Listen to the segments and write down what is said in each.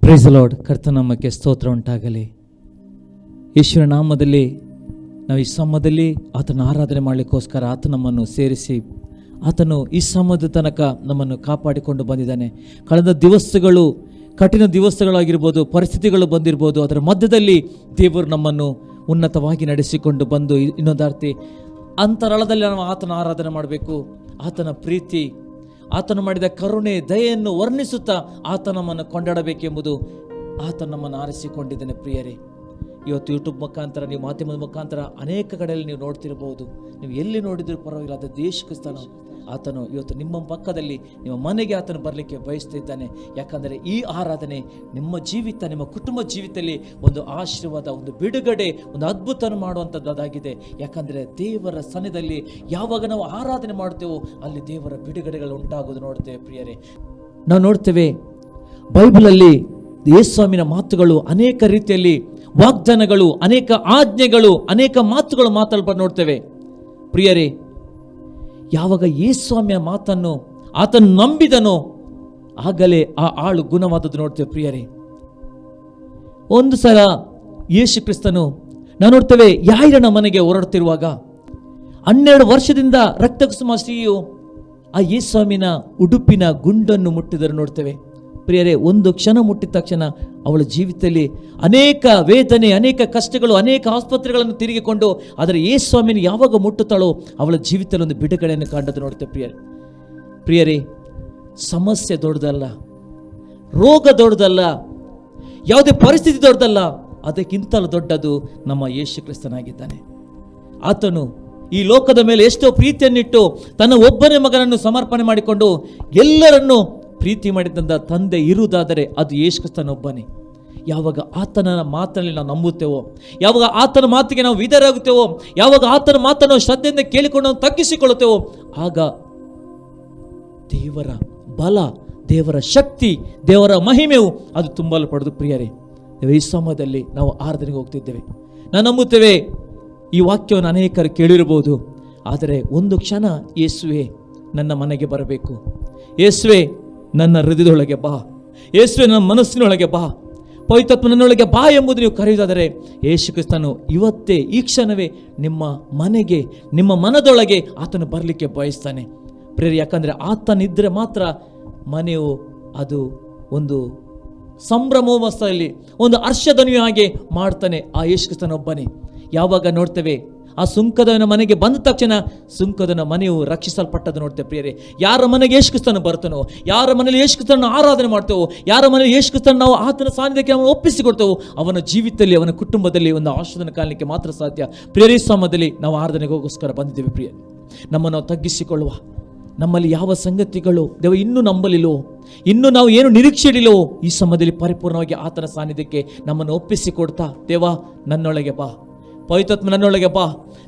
Price the lord. ಕರ್ತನಾಮಕ್ಕೆ ಸ್ತೋತ್ರ ಉಂಟಾಗಲಿ. ಯೇಸುವಿನ ನಾಮದಲ್ಲಿ ನಾವು ಈ ಸಮಯದಲ್ಲಿ ಆತನ ಆರಾಧನೆ ಮಾಡಲಿಕ್ಕೋಸ್ಕರ ಆತ ನಮ್ಮನ್ನು ಸೇರಿಸಿ ಆತನು ಈ ಸಮಯದ ತನಕ ನಮ್ಮನ್ನು ಕಾಪಾಡಿಕೊಂಡು ಬಂದಿದ್ದಾನೆ. ಕಳೆದ ದಿವಸಗಳು ಕಠಿಣ ದಿವಸಗಳಾಗಿರ್ಬೋದು, ಪರಿಸ್ಥಿತಿಗಳು ಬಂದಿರ್ಬೋದು, ಅದರ ಮಧ್ಯದಲ್ಲಿ ದೇವರು ನಮ್ಮನ್ನು ಉನ್ನತವಾಗಿ ನಡೆಸಿಕೊಂಡು ಬಂದು ಇನ್ನೊಂದರ್ತಿ ಅಂತರಾಳದಲ್ಲಿ ನಾವು ಆತನ ಆರಾಧನೆ ಮಾಡಬೇಕು. ಆತನ ಪ್ರೀತಿ, ಆತನು ಮಾಡಿದ ಕರುಣೆ, ದಯೆಯನ್ನು ವರ್ಣಿಸುತ್ತಾ ಆತ ನಮ್ಮನ್ನು ಕೊಂಡಾಡಬೇಕೆಂಬುದು ಆತ ನಮ್ಮನ್ನು ಆರಿಸಿಕೊಂಡಿದ್ದಾನೆ. ಪ್ರಿಯರೇ, ಇವತ್ತು ಯೂಟ್ಯೂಬ್ ಮುಖಾಂತರ, ನೀವು ಮಾಧ್ಯಮದ ಮುಖಾಂತರ ಅನೇಕ ಕಡೆಯಲ್ಲಿ ನೀವು ನೋಡ್ತಿರ್ಬೋದು. ನೀವು ಎಲ್ಲಿ ನೋಡಿದ್ರೂ ಪರವಾಗಿಲ್ಲ, ಅದು ದೇಶಕ್ಕೆ ಸ್ಥಾನ ಆತನು ಇವತ್ತು ನಿಮ್ಮ ಪಕ್ಕದಲ್ಲಿ, ನಿಮ್ಮ ಮನೆಗೆ ಆತನು ಬರಲಿಕ್ಕೆ ಬಯಸ್ತಿದ್ದಾನೆ. ಯಾಕಂದರೆ ಈ ಆರಾಧನೆ ನಿಮ್ಮ ಜೀವಿತ, ನಿಮ್ಮ ಕುಟುಂಬ ಜೀವಿತದಲ್ಲಿ ಒಂದು ಆಶೀರ್ವಾದ, ಒಂದು ಬಿಡುಗಡೆ, ಒಂದು ಅದ್ಭುತ ಮಾಡುವಂಥದ್ದಾಗಿದೆ. ಯಾಕಂದರೆ ದೇವರ ಸನ್ನಿಧಿಯಲ್ಲಿ ಯಾವಾಗ ನಾವು ಆರಾಧನೆ ಮಾಡ್ತೇವೋ ಅಲ್ಲಿ ದೇವರ ಬಿಡುಗಡೆಗಳು ಉಂಟಾಗೋದು ನೋಡ್ತೇವೆ. ಪ್ರಿಯರೇ, ನಾವು ನೋಡ್ತೇವೆ ಬೈಬಲಲ್ಲಿ ಯೇಸುವಿನ ಮಾತುಗಳು ಅನೇಕ ರೀತಿಯಲ್ಲಿ ವಾಗ್ದಾನಗಳು, ಅನೇಕ ಆಜ್ಞೆಗಳು, ಅನೇಕ ಮಾತುಗಳು ಮಾತಾಡ್ಬಾರ್ದು ನೋಡ್ತೇವೆ. ಪ್ರಿಯರೇ, ಯಾವಾಗ ಯೇಸುವಿನ ಮಾತನ್ನು ಆತನು ನಂಬಿದನೋ ಆಗಲೇ ಆ ಆಳು ಗುಣವಾದದ್ದು ನೋಡ್ತೇವೆ. ಪ್ರಿಯರೇ, ಒಂದು ಸಲ ಯೇಸು ಕ್ರಿಸ್ತನು ನಾವು ನೋಡ್ತೇವೆ ಯಾಯಿರನ ಮನೆಗೆ ಹೊರಡ್ತಿರುವಾಗ 12 ವರ್ಷದಿಂದ ರಕ್ತಕುಸುಮ ಸ್ತ್ರೀಯು ಆ ಯೇಸುವಿನ ಉಡುಪಿನ ಗುಂಡನ್ನು ಮುಟ್ಟಿದರು ನೋಡ್ತೇವೆ. ಪ್ರಿಯರೇ, ಒಂದು ಕ್ಷಣ ಮುಟ್ಟಿದ ತಕ್ಷಣ ಅವಳ ಜೀವಿತದಲ್ಲಿ ಅನೇಕ ವೇದನೆ, ಅನೇಕ ಕಷ್ಟಗಳು, ಅನೇಕ ಆಸ್ಪತ್ರೆಗಳನ್ನು ತಿರುಗಿಕೊಂಡು ಆದರೆ ಯೇಸುವಿನ ಯಾವಾಗ ಮುಟ್ಟುತ್ತಾಳೋ ಅವಳ ಜೀವಿತದಲ್ಲಿ ಒಂದು ಬಿಡುಗಡೆಯನ್ನು ಕಂಡದ್ದು ನೋಡ್ತೇವೆ. ಪ್ರಿಯರೇ, ಸಮಸ್ಯೆ ದೊಡ್ಡದಲ್ಲ, ರೋಗ ದೊಡ್ಡದಲ್ಲ, ಯಾವುದೇ ಪರಿಸ್ಥಿತಿ ದೊಡ್ಡದಲ್ಲ, ಅದಕ್ಕಿಂತಲೂ ದೊಡ್ಡದು ನಮ್ಮ ಯೇಸು ಕ್ರಿಸ್ತನಾಗಿದ್ದಾನೆ. ಆತನು ಈ ಲೋಕದ ಮೇಲೆ ಎಷ್ಟೋ ಪ್ರೀತಿಯನ್ನಿಟ್ಟು ತನ್ನ ಒಬ್ಬನೇ ಮಗನನ್ನು ಸಮರ್ಪಣೆ ಮಾಡಿಕೊಂಡು ಎಲ್ಲರನ್ನೂ ಪ್ರೀತಿ ಮಾಡಿದಂಥ ತಂದೆ ಇರುವುದಾದರೆ ಅದು ಯೇಸು ಕ್ರಿಸ್ತನೊಬ್ಬನೇ. ಯಾವಾಗ ಆತನ ಮಾತಲ್ಲಿ ನಾವು ನಂಬುತ್ತೇವೋ, ಯಾವಾಗ ಆತನ ಮಾತಿಗೆ ನಾವು ವಿಧೇಯರಾಗುತ್ತೇವೋ, ಯಾವಾಗ ಆತನ ಮಾತನ್ನು ಶ್ರದ್ಧೆಯಿಂದ ಕೇಳಿಕೊಂಡು ನಾವು ತಗ್ಗಿಸಿಕೊಳ್ಳುತ್ತೇವೋ ಆಗ ದೇವರ ಬಲ, ದೇವರ ಶಕ್ತಿ, ದೇವರ ಮಹಿಮೆಯು ಅದು ತುಂಬಲ್ಪಡೋದು. ಪ್ರಿಯರೇ, ಈ ಸಮಯದಲ್ಲಿ ನಾವು ಆರಾಧನೆಗೆ ಹೋಗ್ತಿದ್ದೇವೆ. ನಾವು ನಂಬುತ್ತೇವೆ ಈ ವಾಕ್ಯವನ್ನು ಅನೇಕರು ಕೇಳಿರಬಹುದು. ಆದರೆ ಒಂದು ಕ್ಷಣ ಯೇಸುವೆ ನನ್ನ ಮನೆಗೆ ಬರಬೇಕು, ಯೇಸುವೆ ನನ್ನ ಹೃದಯದೊಳಗೆ ಬಾ, ಯೇಸುವೆ ನನ್ನ ಮನಸ್ಸಿನೊಳಗೆ ಬಾ, ಪವಿತ್ರಾತ್ಮ ನನ್ನೊಳಗೆ ಬಾ ಎಂಬುದು ನೀವು ಕರೆಯುವುದಾದರೆ ಯೇಸು ಕ್ರಿಸ್ತನು ಇವತ್ತೇ ಈ ಕ್ಷಣವೇ ನಿಮ್ಮ ಮನೆಗೆ, ನಿಮ್ಮ ಮನದೊಳಗೆ ಆತನು ಬರಲಿಕ್ಕೆ ಬಯಸ್ತಾನೆ. ಪ್ರಿಯರೇ, ಯಾಕಂದರೆ ಆತನಿದ್ದರೆ ಮಾತ್ರ ಮನೆಯು ಅದು ಒಂದು ಸಂಭ್ರಮೋತ್ಸವದಲ್ಲಿ ಒಂದು ಹರ್ಷಧ್ವನಿಯ ಹಾಗೆ ಮಾಡ್ತಾನೆ ಆ ಯೇಸು ಕ್ರಿಸ್ತನೊಬ್ಬನೇ. ಯಾವಾಗ ನೋಡ್ತೇವೆ ಆ ಸುಂಕದವನ ಮನೆಗೆ ಬಂದ ತಕ್ಷಣ ಸುಂಕದವನ ಮನೆಯು ರಕ್ಷಿಸಲ್ಪಟ್ಟದ್ದು ನೋಡ್ತೇವೆ. ಪ್ರಿಯರೇ, ಯಾರ ಮನೆಗೆ ಯೇಸು ಕ್ರಿಸ್ತನು ಬರ್ತಾನೋ, ಯಾರ ಮನೆಯಲ್ಲಿ ಯೇಸು ಕ್ರಿಸ್ತನನ್ನು ಆರಾಧನೆ ಮಾಡ್ತೇವೋ, ಯಾರ ಮನೆಯಲ್ಲಿ ಯೇಸು ಕ್ರಿಸ್ತನನ್ನು ನಾವು ಆತನ ಸಾನ್ನಿಧ್ಯಕ್ಕೆ ನಾವು ಒಪ್ಪಿಸಿಕೊಡ್ತೇವೋ ಅವನ ಜೀವಿತದಲ್ಲಿ, ಅವನ ಕುಟುಂಬದಲ್ಲಿ ಒಂದು ಆಶೀರ್ವಾದ ಕಾಣಲಿಕ್ಕೆ ಮಾತ್ರ ಸಾಧ್ಯ. ಪ್ರಿಯರೇ, ಸಮಯದಲ್ಲಿ ನಾವು ಆರಾಧನೆಗೋಸ್ಕರ ಬಂದಿದ್ದೇವೆ. ಪ್ರಿಯ, ನಮ್ಮನ್ನು ನಾವು ತಗ್ಗಿಸಿಕೊಳ್ಳುವ. ನಮ್ಮಲ್ಲಿ ಯಾವ ಸಂಗತಿಗಳು ದೇವ ಇನ್ನೂ ನಂಬಲಿಲ್ಲವೋ, ಇನ್ನೂ ನಾವು ಏನು ನಿರೀಕ್ಷೆ ಇಡಿಲ್ಲವೋ ಈ ಸಮಯದಲ್ಲಿ ಪರಿಪೂರ್ಣವಾಗಿ ಆತನ ಸಾನ್ನಿಧ್ಯಕ್ಕೆ ನಮ್ಮನ್ನು ಒಪ್ಪಿಸಿಕೊಡ್ತಾ, ದೇವ ನನ್ನೊಳಗೆ ಬಾ, ಪವಿತ್ರಾತ್ಮ ನನ್ನೊಳಗೆ ಬಾ,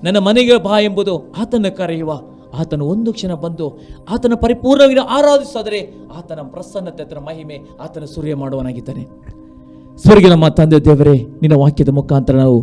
ನನ್ನ ಮನೆಗೆ ಬಾ ಎಂಬುದು ಆತನ ಕರೆಯುವ. ಆತನು ಒಂದು ಕ್ಷಣ ಬಂದು ಆತನ ಪರಿಪೂರ್ಣವಾಗಿ ಆರಾಧಿಸಿದರೆ ಆತನ ಪ್ರಸನ್ನತೆ, ಆತನ ಮಹಿಮೆ ಆತನ ಸೂರ್ಯ ಮಾಡುವನಾಗಿದ್ದಾನೆ. ಸ್ವರ್ಗ ನಮ್ಮ ತಂದೆ ದೇವರೇ, ನಿನ್ನ ವಾಕ್ಯದ ಮುಖಾಂತರ ನಾವು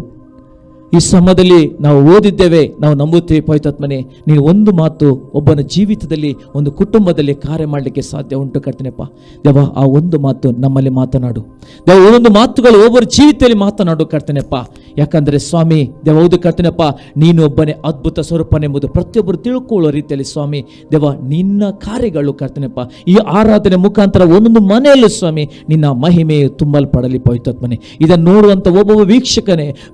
ಈ ಸಮಯದಲ್ಲಿ ನಾವು ಓದಿದ್ದೇವೆ, ನಾವು ನಂಬುತ್ತೇವೆ. ಪವಿತ್ರಾತ್ಮನೇ, ನೀನು ಒಂದು ಮಾತು ಒಬ್ಬನ ಜೀವಿತದಲ್ಲಿ, ಒಂದು ಕುಟುಂಬದಲ್ಲಿ ಕಾರ್ಯ ಮಾಡಲಿಕ್ಕೆ ಸಾಧ್ಯ ಉಂಟು ಕರ್ತನೆಪ್ಪ. ದೇವ, ಆ ಒಂದು ಮಾತು ನಮ್ಮಲ್ಲಿ ಮಾತನಾಡು ದೇವ, ಒಂದೊಂದು ಮಾತುಗಳು ಒಬ್ಬರ ಜೀವಿತದಲ್ಲಿ ಮಾತನಾಡು ಕರ್ತನೆಪ್ಪ. ಯಾಕಂದರೆ ಸ್ವಾಮಿ ದೇವ, ಹೌದು ಕರ್ತನೆಪ್ಪ, ನೀನು ಒಬ್ಬನೇ ಅದ್ಭುತ ಸ್ವರೂಪನೆಂಬುದು ಪ್ರತಿಯೊಬ್ಬರು ತಿಳ್ಕೊಳ್ಳೋ ರೀತಿಯಲ್ಲಿ ಸ್ವಾಮಿ ದೇವ ನಿನ್ನ ಕಾರ್ಯಗಳು ಕರ್ತನೆಪ್ಪ ಈ ಆರಾಧನೆ ಮುಖಾಂತರ ಒಂದೊಂದು ಮನೆಯಲ್ಲೂ ಸ್ವಾಮಿ ನಿನ್ನ ಮಹಿಮೆಯು ತುಂಬಲ್ಪಡಲಿ. ಪವಿತ್ರಾತ್ಮನೇ, ಇದನ್ನು ನೋಡುವಂಥ ಒಬ್ಬೊಬ್ಬ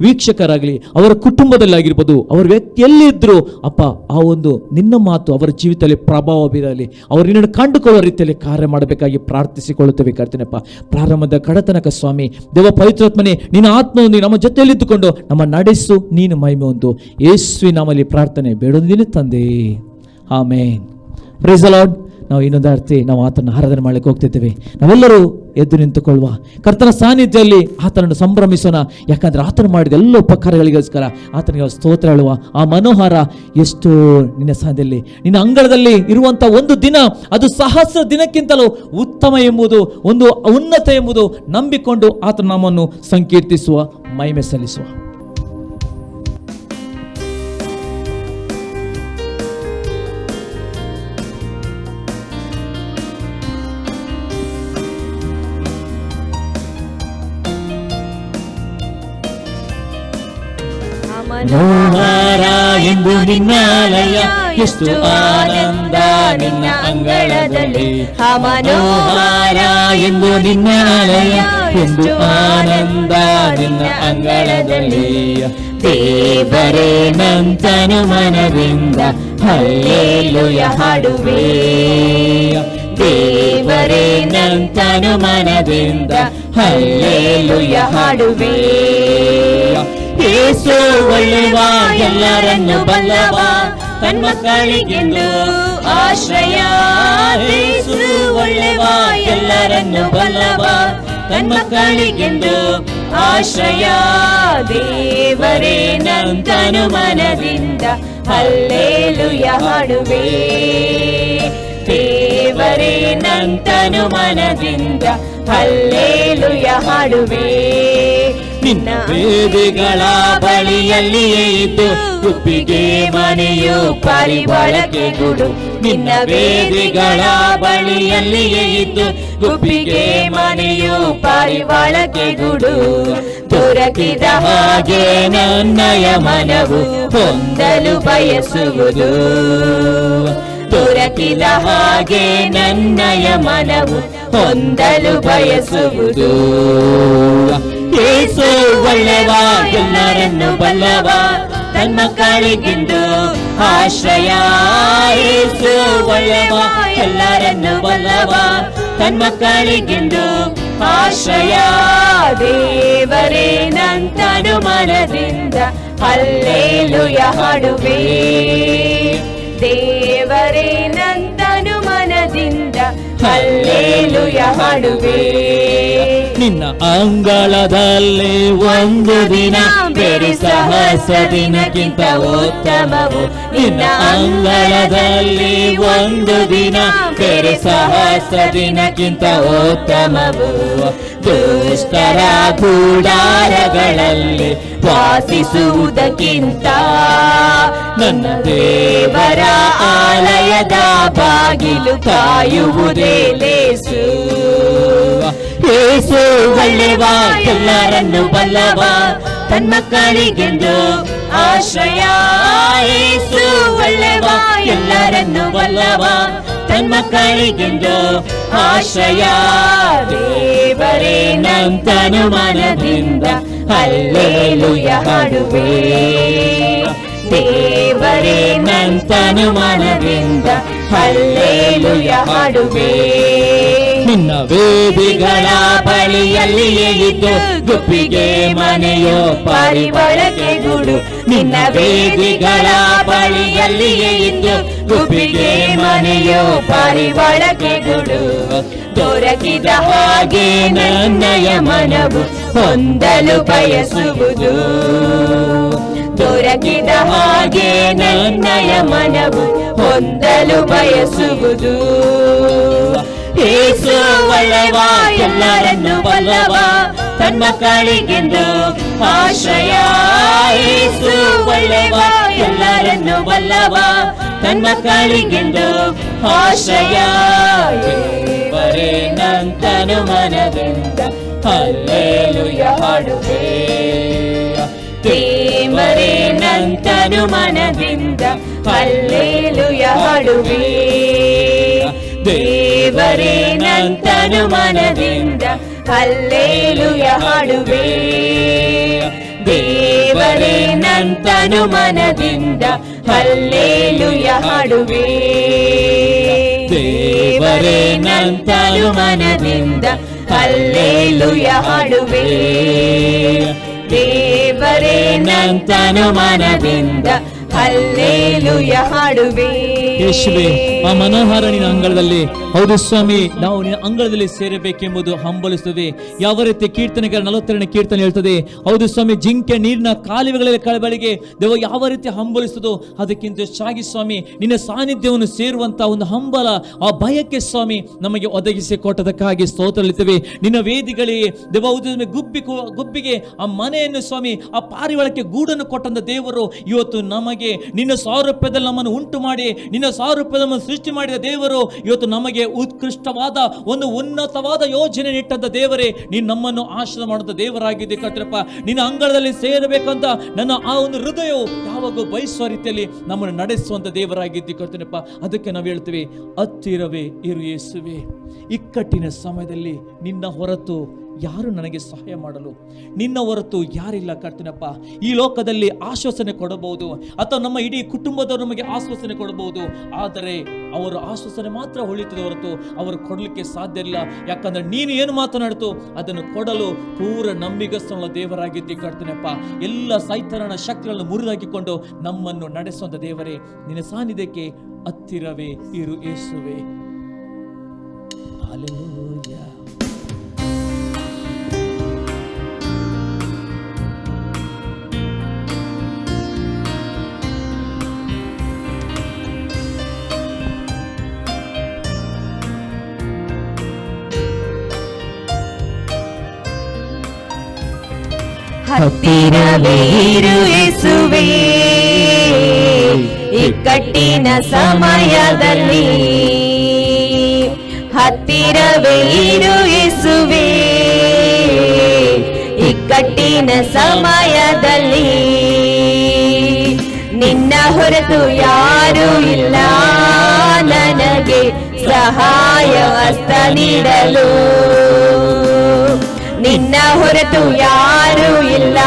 ವೀಕ್ಷಕರಾಗಲಿ, ಅವರ ಕುಟುಂಬದಲ್ಲಾಗಿರ್ಬೋದು, ಅವರ ವ್ಯಕ್ತಿಯಲ್ಲಿದ್ದರೂ ಅಪ್ಪ ಆ ಒಂದು ನಿನ್ನ ಮಾತು ಅವರ ಜೀವಿತದಲ್ಲಿ ಪ್ರಭಾವ ಬೀರಲಿ, ಅವರು ನಿನ್ನನ್ನು ಕಂಡುಕೊಳ್ಳುವ ರೀತಿಯಲ್ಲಿ ಕಾರ್ಯ ಮಾಡಬೇಕಾಗಿ ಪ್ರಾರ್ಥಿಸಿಕೊಳ್ಳುತ್ತೇವೆ ಕರ್ತನೆಪ್ಪ. ಪ್ರಾರಂಭದ ಕಡತನಕ ಸ್ವಾಮಿ ದೇವ ಪವಿತ್ರಾತ್ಮನೇ, ನಿನ್ನ ಆತ್ಮವನ್ನು ನಮ್ಮ ಜೊತೆಯಲ್ಲಿದ್ದುಕೊಂಡು ನಮ್ಮ ನಡೆಸು, ನೀನು ಮಹಿಮೆ ಹೊಂದು. ಯೇಸುವಿನ ನಾಮದಲ್ಲಿ ಪ್ರಾರ್ಥನೆ ಬೇಡೊಂದಿನ ತಂದೆ, ಆಮೇನ್. Price the lord. ನಾವು ಇನ್ನೊಂದು ಅರ್ಥ, ನಾವು ಆತನ ಆರಾಧನೆ ಮಾಡಲಿಕ್ಕೆ ಹೋಗ್ತಿದ್ದೇವೆ. ನಾವೆಲ್ಲರೂ ಎದ್ದು ನಿಂತುಕೊಳ್ಳುವ, ಕರ್ತನ ಸಾನ್ನಿಧ್ಯದಲ್ಲಿ ಆತನನ್ನು ಸಂಭ್ರಮಿಸೋಣ. ಯಾಕಂದರೆ ಆತನು ಮಾಡಿದ ಎಲ್ಲ ಉಪಕಾರಗಳಿಗೋಸ್ಕರ ಆತನಿಗೆ ಸ್ತೋತ್ರ ಹೇಳುವ. ಆ ಮನೋಹಾರ ಎಷ್ಟು ನಿನ್ನ ಸಾನ್ನಿಧ್ಯದಲ್ಲಿ, ನಿನ್ನ ಅಂಗಳದಲ್ಲಿ ಇರುವಂಥ ಒಂದು ದಿನ ಅದು ಸಹಸ್ರ ದಿನಕ್ಕಿಂತಲೂ ಉತ್ತಮ ಎಂಬುದು, ಒಂದು ಉನ್ನತ ಎಂಬುದು ನಂಬಿಕೊಂಡು ಆತನ ನಾಮವನ್ನು ಸಂಕೀರ್ತಿಸುವ, ಮಹಿಮೆ ಸಲ್ಲಿಸುವ. ಮನೋಹರ ಎಂದು ನಿನ್ನಾಲಯ, ಎಷ್ಟು ಆನಂದ ನಿನ್ನ ಅಂಗಳದಲ್ಲಿ. ಮನೋಹರ ಎಂದು ನಿನ್ನಾಲಯ, ಎಷ್ಟು ಆನಂದ ನಿನ್ನ ಅಂಗಳದಲ್ಲಿ. ದೇವರೇ ನಂತನು ಮನದಿಂದ ಹಲ್ಲೆಲೂಯ ಹಾಡುವೆ. ದೇವರೇ ನಂತನು ಮನದಿಂದ ಹಲ್ಲೆಲೂಯ ಹಾಡುವೆ. ಯೇಸು ಒಳ್ಳೆವ, ಎಲ್ಲರನ್ನು ಬಲ್ಲವ, ತನ್ನ ಮಕ್ಕಳಿಗೆಂದು ಆಶ್ರಯ. ಯೇಸು ಒಳ್ಳೆವ, ಎಲ್ಲರನ್ನು ಬಲ್ಲವ, ತನ್ನ ಮಕ್ಕಳಿಗೆಂದು ಆಶ್ರಯ. ದೇವರೇ ನಂತನು ಮನದಿಂದ ಹಲ್ಲೆಲೂಯ ಹಾಡುವೆ. ದೇವರೇ ನಂತನು ಮನದಿಂದ ಹಲ್ಲೆಲೂಯ ಹಾಡುವೆ. ನಿನ್ನ ವೇದಿಗಳ ಬಳಿಯಲ್ಲಿಯೇ ಇದ್ದು ಗುಬ್ಬಿಗೆ ಮನೆಯು ಪಾರಿವಾಳಕ್ಕೆ ಗೂಡು. ನಿನ್ನ ವೇದಿಗಳ ಬಳಿಯಲ್ಲಿಯೇ ಇದ್ದು ಗುಬ್ಬಿಗೆ ಮನೆಯು ಪಾರಿವಾಳಕ್ಕೆ ಗೂಡು. ದೊರಕಿದ ಹಾಗೆ ನನ್ನಯ ಮನವು ಹೊಂದಲು ಬಯಸುವುದು. ದೊರಕಿದ ಹಾಗೆ ನನ್ನಯ ಮನವು ಹೊಂದಲು ಬಯಸುವುದು. ಯೇಸು ಒಳ್ಳೆವ, ಎಲ್ಲರನ್ನು ಬಲ್ಲವ, ತನ್ನ ಮಕ್ಕಳಿಗೆಂದು ಆಶ್ರಯ. ಯೇಸು ಒಳ್ಳೆವ, ಎಲ್ಲರನ್ನು ಬಲ್ಲವ, ತನ್ನ ಮಕ್ಕಳಿಗೆಂದು ಆಶ್ರಯ. ದೇವರೇ ನಂತನು ಮನದಿಂದ ಹಲ್ಲೆಲೂಯ ಹಾಡುವೆ. ದೇವರೇ ನಂತನು ಮನದಿಂದ ಹಲ್ಲೆಲೂಯ ಹಾಡುವೆ. ನಿನ್ನ ಅಂಗಳದಲ್ಲಿ ಒಂದು ದಿನ ಬೇರೆ ಸಹಸ್ರ ದಿನಕ್ಕಿಂತ ಉತ್ತಮವು. ನಿನ್ನ ಅಂಗಳದಲ್ಲಿ ಒಂದು ದಿನ ಬೇರೆ ಸಹಸ್ರ ದಿನಕ್ಕಿಂತ ಉತ್ತಮವು. ದುಷ್ಟರ ಗೂಡಾರಗಳಲ್ಲಿ ವಾಸಿಸುವುದಕ್ಕಿಂತ ನನ್ನ ದೇವರ ಆಲಯದ ಬಾಗಿಲು ಕಾಯುವುದೇ ಲೇಸು. ಯೇಸು ಒಳ್ಳೆವ, ಎಲ್ಲರನ್ನು ಬಲ್ಲವ, ತನ್ನ ಮಕ್ಕಳಿಗೆಂದು ಆಶ್ರಯ. ಯೇಸು ಒಳ್ಳೆವ, ಎಲ್ಲರನ್ನು ಬಲ್ಲವ, ತನ್ನ ಮಕ್ಕಳಿಗೆಂದು ಆಶ್ರಯ. ದೇವರೇ ನಂತನು ಮನದಿಂದ ಹಲ್ಲೆಲೂಯ ಹಾಡುವೆ. ದೇವರೇ ನಂತನು ಮನದಿಂದ ಹಲ್ಲೆಲೂಯ ಹಾಡುವೆ. ನಿನ್ನ ವೇದಿಗಳ ಬಳಿಯಲ್ಲಿಯೇ ಇದ್ದು ಗುಬ್ಬಿಗೆ ಮನೆಯೋ ಪಾರಿವಾಳಕ್ಕೆ ಗೂಡು. ನಿನ್ನ ವೇದಿಗಳ ಬಳಿಯಲ್ಲಿಯೇ ಇದ್ದು ಗುಬ್ಬಿಗೆ ಮನೆಯೋ ಪಾರಿವಾಳಕ್ಕೆ ಗೂಡು. ದೊರಕಿದ ಹಾಗೆ ನನ್ನಯ ಮನವು ಹೊಂದಲು ಬಯಸುವುದು. ದೊರಕಿದ ಹಾಗೆ ನನ್ನಯ ಮನವು ಹೊಂದಲು ಬಯಸುವುದು. ಯೇಸು ಒಳ್ಳೆವ, ಎಲ್ಲರನ್ನು ಬಲ್ಲವ, ತನ್ನ ಮಕ್ಕಳಿಗೆಂದು ಆಶ್ರಯ. ಯೇಸು ಒಳ್ಳೆವ, ಎಲ್ಲರನ್ನು ಬಲ್ಲವ, ತನ್ನ ಮಕ್ಕಳಿಗೆಂದು ಆಶ್ರಯ. ದೇವರೇ ನಂತನು ಮನದಿಂದ ಹಲ್ಲೆಲೂಯ ಹಾಡುವೆ. ದೇವರೇ ನಂತನು ಮನದಿಂದ ಹಲ್ಲೆಲೂಯ ಹಾಡುವೆ. ದೇವರೇ ನಂತನು ಮನದಿಂದ ಹಲ್ಲೆಲೂಯ ಹಾಡುವೆ. ದೇವರೇ ನಂತನು ಮನದಿಂದ ಹಲ್ಲೆಲೂಯ ಹಾಡುವೆ. ದೇವರೇ ನಂತನು ಮನದಿಂದ ಹಲ್ಲೆಲೂಯ ಹಾಡುವೆ. ದೇವರೇ ನಂತನು ಮನದಿಂದ ಹಲ್ಲೆಲೂಯ ಹಾಡುವೆ. ಯೇಸುವೇ, ಆ ಮನೋಹರ ನಿನ್ನ ಅಂಗಳದಲ್ಲಿ, ಹೌದು ಸ್ವಾಮಿ, ನಾವು ನಿನ್ನ ಅಂಗಳದಲ್ಲಿ ಸೇರಬೇಕೆಂಬುದು ಹಂಬಲಿಸುತ್ತದೆ. ಯಾವ ರೀತಿ ಕೀರ್ತನೆಗಳ 42ನೇ ಕೀರ್ತನೆ ಹೇಳ್ತದೆ, ಹೌದು ಸ್ವಾಮಿ, ಜಿಂಕೆ ನೀರಿನ ಕಾಲುವೆಗಳಲ್ಲಿ ಕಳಬಳಿಗೆ ದೇವ ಯಾವ ರೀತಿ ಹಂಬಲಿಸುತ್ತದೋ ಅದಕ್ಕಿಂತ ಹೆಚ್ಚಾಗಿ ಸ್ವಾಮಿ ನಿನ್ನ ಸಾನ್ನಿಧ್ಯವನ್ನು ಸೇರುವಂತ ಒಂದು ಹಂಬಲ, ಆ ಭಯಕ್ಕೆ ಸ್ವಾಮಿ ನಮಗೆ ಒದಗಿಸಿ ಕೊಟ್ಟದಕ್ಕಾಗಿ ಸ್ತೋತ್ರಲಿದ್ದೇವೆ. ನಿನ್ನ ವೇದಿಗಳಿಗೆ ದೇವ ಹೌದು ಗುಬ್ಬಿಗೆ ಆ ಮನೆಯನ್ನು ಸ್ವಾಮಿ, ಆ ಪಾರಿವಾಳಕ್ಕೆ ಗೂಡನ್ನು ಕೊಟ್ಟಂತ ದೇವರು ಇವತ್ತು ನಮಗೆ ದೇವರಾಗಿ, ನಿನ್ನ ಸಾರೂಪ್ಯದಲ್ಲಿ ನಮ್ಮನ್ನು ಉಂಟು ಮಾಡಿ, ನಿನ್ನ ಸಾರೂಪ್ಯದಲ್ಲಿ ನಮ್ಮನ್ನು ಸೃಷ್ಟಿ ಮಾಡಿದ ದೇವರು ಇವತ್ತು ನಮಗೆ ಉತ್ಕೃಷ್ಟವಾದ ಒಂದು ಉನ್ನತವಾದ ಯೋಜನೆ ಇಟ್ಟಂತ ದೇವರೇ, ನೀನು ನಮ್ಮನ್ನು ಆಶ್ರಯ ಮಾಡುವಂತ ದೇವರಾಗಿದ್ದೆ ಕರ್ತನಪ್ಪ. ನಿನ್ನ ಅಂಗಳದಲ್ಲಿ ಸೇರಬೇಕಂತ ನನ್ನ ಆ ಒಂದು ಹೃದಯವು ಯಾವಾಗ ಬಯಸುವ ರೀತಿಯಲ್ಲಿ ನಮ್ಮನ್ನು ನಡೆಸುವಂತ ದೇವರಾಗಿದ್ದೆ ಕರ್ತನಪ್ಪ. ಅದಕ್ಕೆ ನಾವು ಹೇಳ್ತೀವಿ, ಹತ್ತಿರವೇ ಇರು ಯೇಸುವೆ. ಇಕ್ಕಟ್ಟಿನ ಸಮಯದಲ್ಲಿ ನಿನ್ನ ಹೊರತು ಯಾರು ನನಗೆ ಸಹಾಯ ಮಾಡಲು, ನಿನ್ನ ಹೊರತು ಯಾರಿಲ್ಲ ಕರ್ತನಪ್ಪ. ಈ ಲೋಕದಲ್ಲಿ ಆಶ್ವಾಸನೆ ಕೊಡಬಹುದು, ಅಥವಾ ನಮ್ಮ ಇಡೀ ಕುಟುಂಬದವರು ನಮಗೆ ಆಶ್ವಾಸನೆ ಕೊಡಬಹುದು, ಆದರೆ ಅವರ ಆಶ್ವಾಸನೆ ಮಾತ್ರ ಉಳಿತದೆ ಹೊರತು ಅವರು ಕೊಡಲಿಕ್ಕೆ ಸಾಧ್ಯ ಇಲ್ಲ. ಯಾಕಂದ್ರೆ ನೀನು ಏನು ಮಾತನಾಡ್ತು ಅದನ್ನು ಕೊಡಲು ಪೂರ ನಂಬಿಗಸ್ತನ ದೇವರಾಗಿದ್ದಿ ಕರ್ತನಪ್ಪ. ಎಲ್ಲ ಸೈತಾನನ ಶಕ್ತಿಗಳನ್ನು ಮುರಿದಾಕಿಕೊಂಡು ನಮ್ಮನ್ನು ನಡೆಸುವಂತ ದೇವರೇ, ನಿನ್ನ ಸಾನ್ನಿಧ್ಯಕ್ಕೆ ಹತ್ತಿರವೇ ಇರು ಯೇಸುವೆ. ಹಲ್ಲೆಲೂಯಾ. ಹತ್ತಿರವೇ ಇರು ಯೇಸುವೇ, ಇಕ್ಕಟ್ಟಿನ ಸಮಯದಲ್ಲಿ. ಹತ್ತಿರವೇ ಇರು ಯೇಸುವೇ, ಇಕ್ಕಟ್ಟಿನ ಸಮಯದಲ್ಲಿ. ನಿನ್ನ ಹೊರತು ಯಾರೂ ಇಲ್ಲ ನನಗೆ ಸಹಾಯ ಹಸ್ತ ನೀಡಲು. ನಿನ್ನ ಹೊರತು ಯಾರೂ ಇಲ್ಲ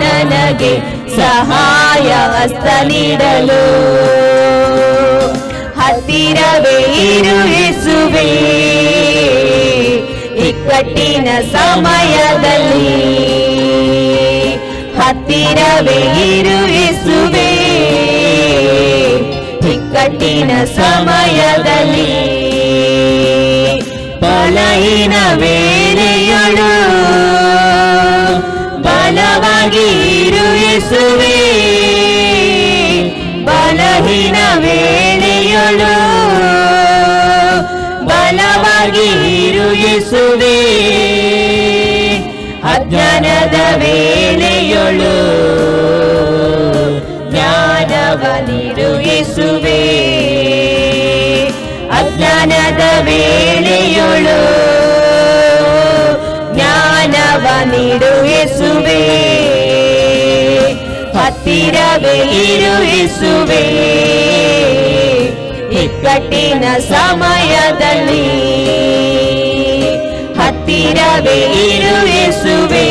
ನನಗೆ ಸಹಾಯ ಹಸ್ತ ನೀಡಲು. ಹತ್ತಿರವೇ ಇರು ಯೇಸುವೇ, ಇಕ್ಕಟ್ಟಿನ ಸಮಯದಲ್ಲಿ. ಹತ್ತಿರವೇ ಇರು ಯೇಸುವೇ, ಇಕ್ಕಟ್ಟಿನ ಸಮಯದಲ್ಲಿ. ಬಲಹೀನ ವೇಳೆಯಳು ಬಲವಾಗಿ ಇರು ಯೇಸುವೇ, ಬಲಹೀನ ವೇಳೆಯಳು ಬಲವಾಗಿ ಇರು ಯೇಸುವೇ. ಅಜ್ಞಾನದ ವೇಳೆಯಳು ಜ್ಞಾನವನಿರು ಯೇಸುವೇ, ಅಜ್ಞಾನದ ವೇಳೆಯಳು ಜ್ಞಾನವನಿರು ಯೇಸುವೇ. ಹತ್ತಿರವೇ ಇರು ಯೇಸುವೇ, ಇಕ್ಕಟ್ಟಿನ ಸಮಯದಲ್ಲಿ. ಹತ್ತಿರವೇ ಇರು ಯೇಸುವೇ,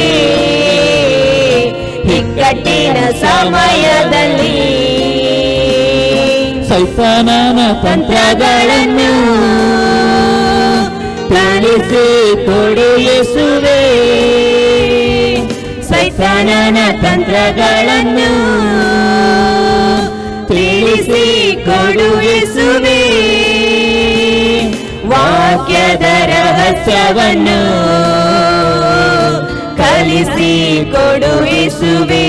ಇಕ್ಕಟ್ಟಿನ ಸಮಯದಲ್ಲಿ. ಸೈತಾನನ ತಂತ್ರಗಳನ್ನು ತಿಳಿಸಿ ಕೊಡು ಯೇಸುವೇ, ಸೈತಾನನ ತಂತ್ರಗಳನ್ನು ತಿಳಿಸಿ ಕೊಡು ಯೇಸುವೇ. ವಾಕ್ಯದ ರಹಸ್ಯವನ್ನು ಕಲಿಸಿ ಕೊಡು ಯೇಸುವೇ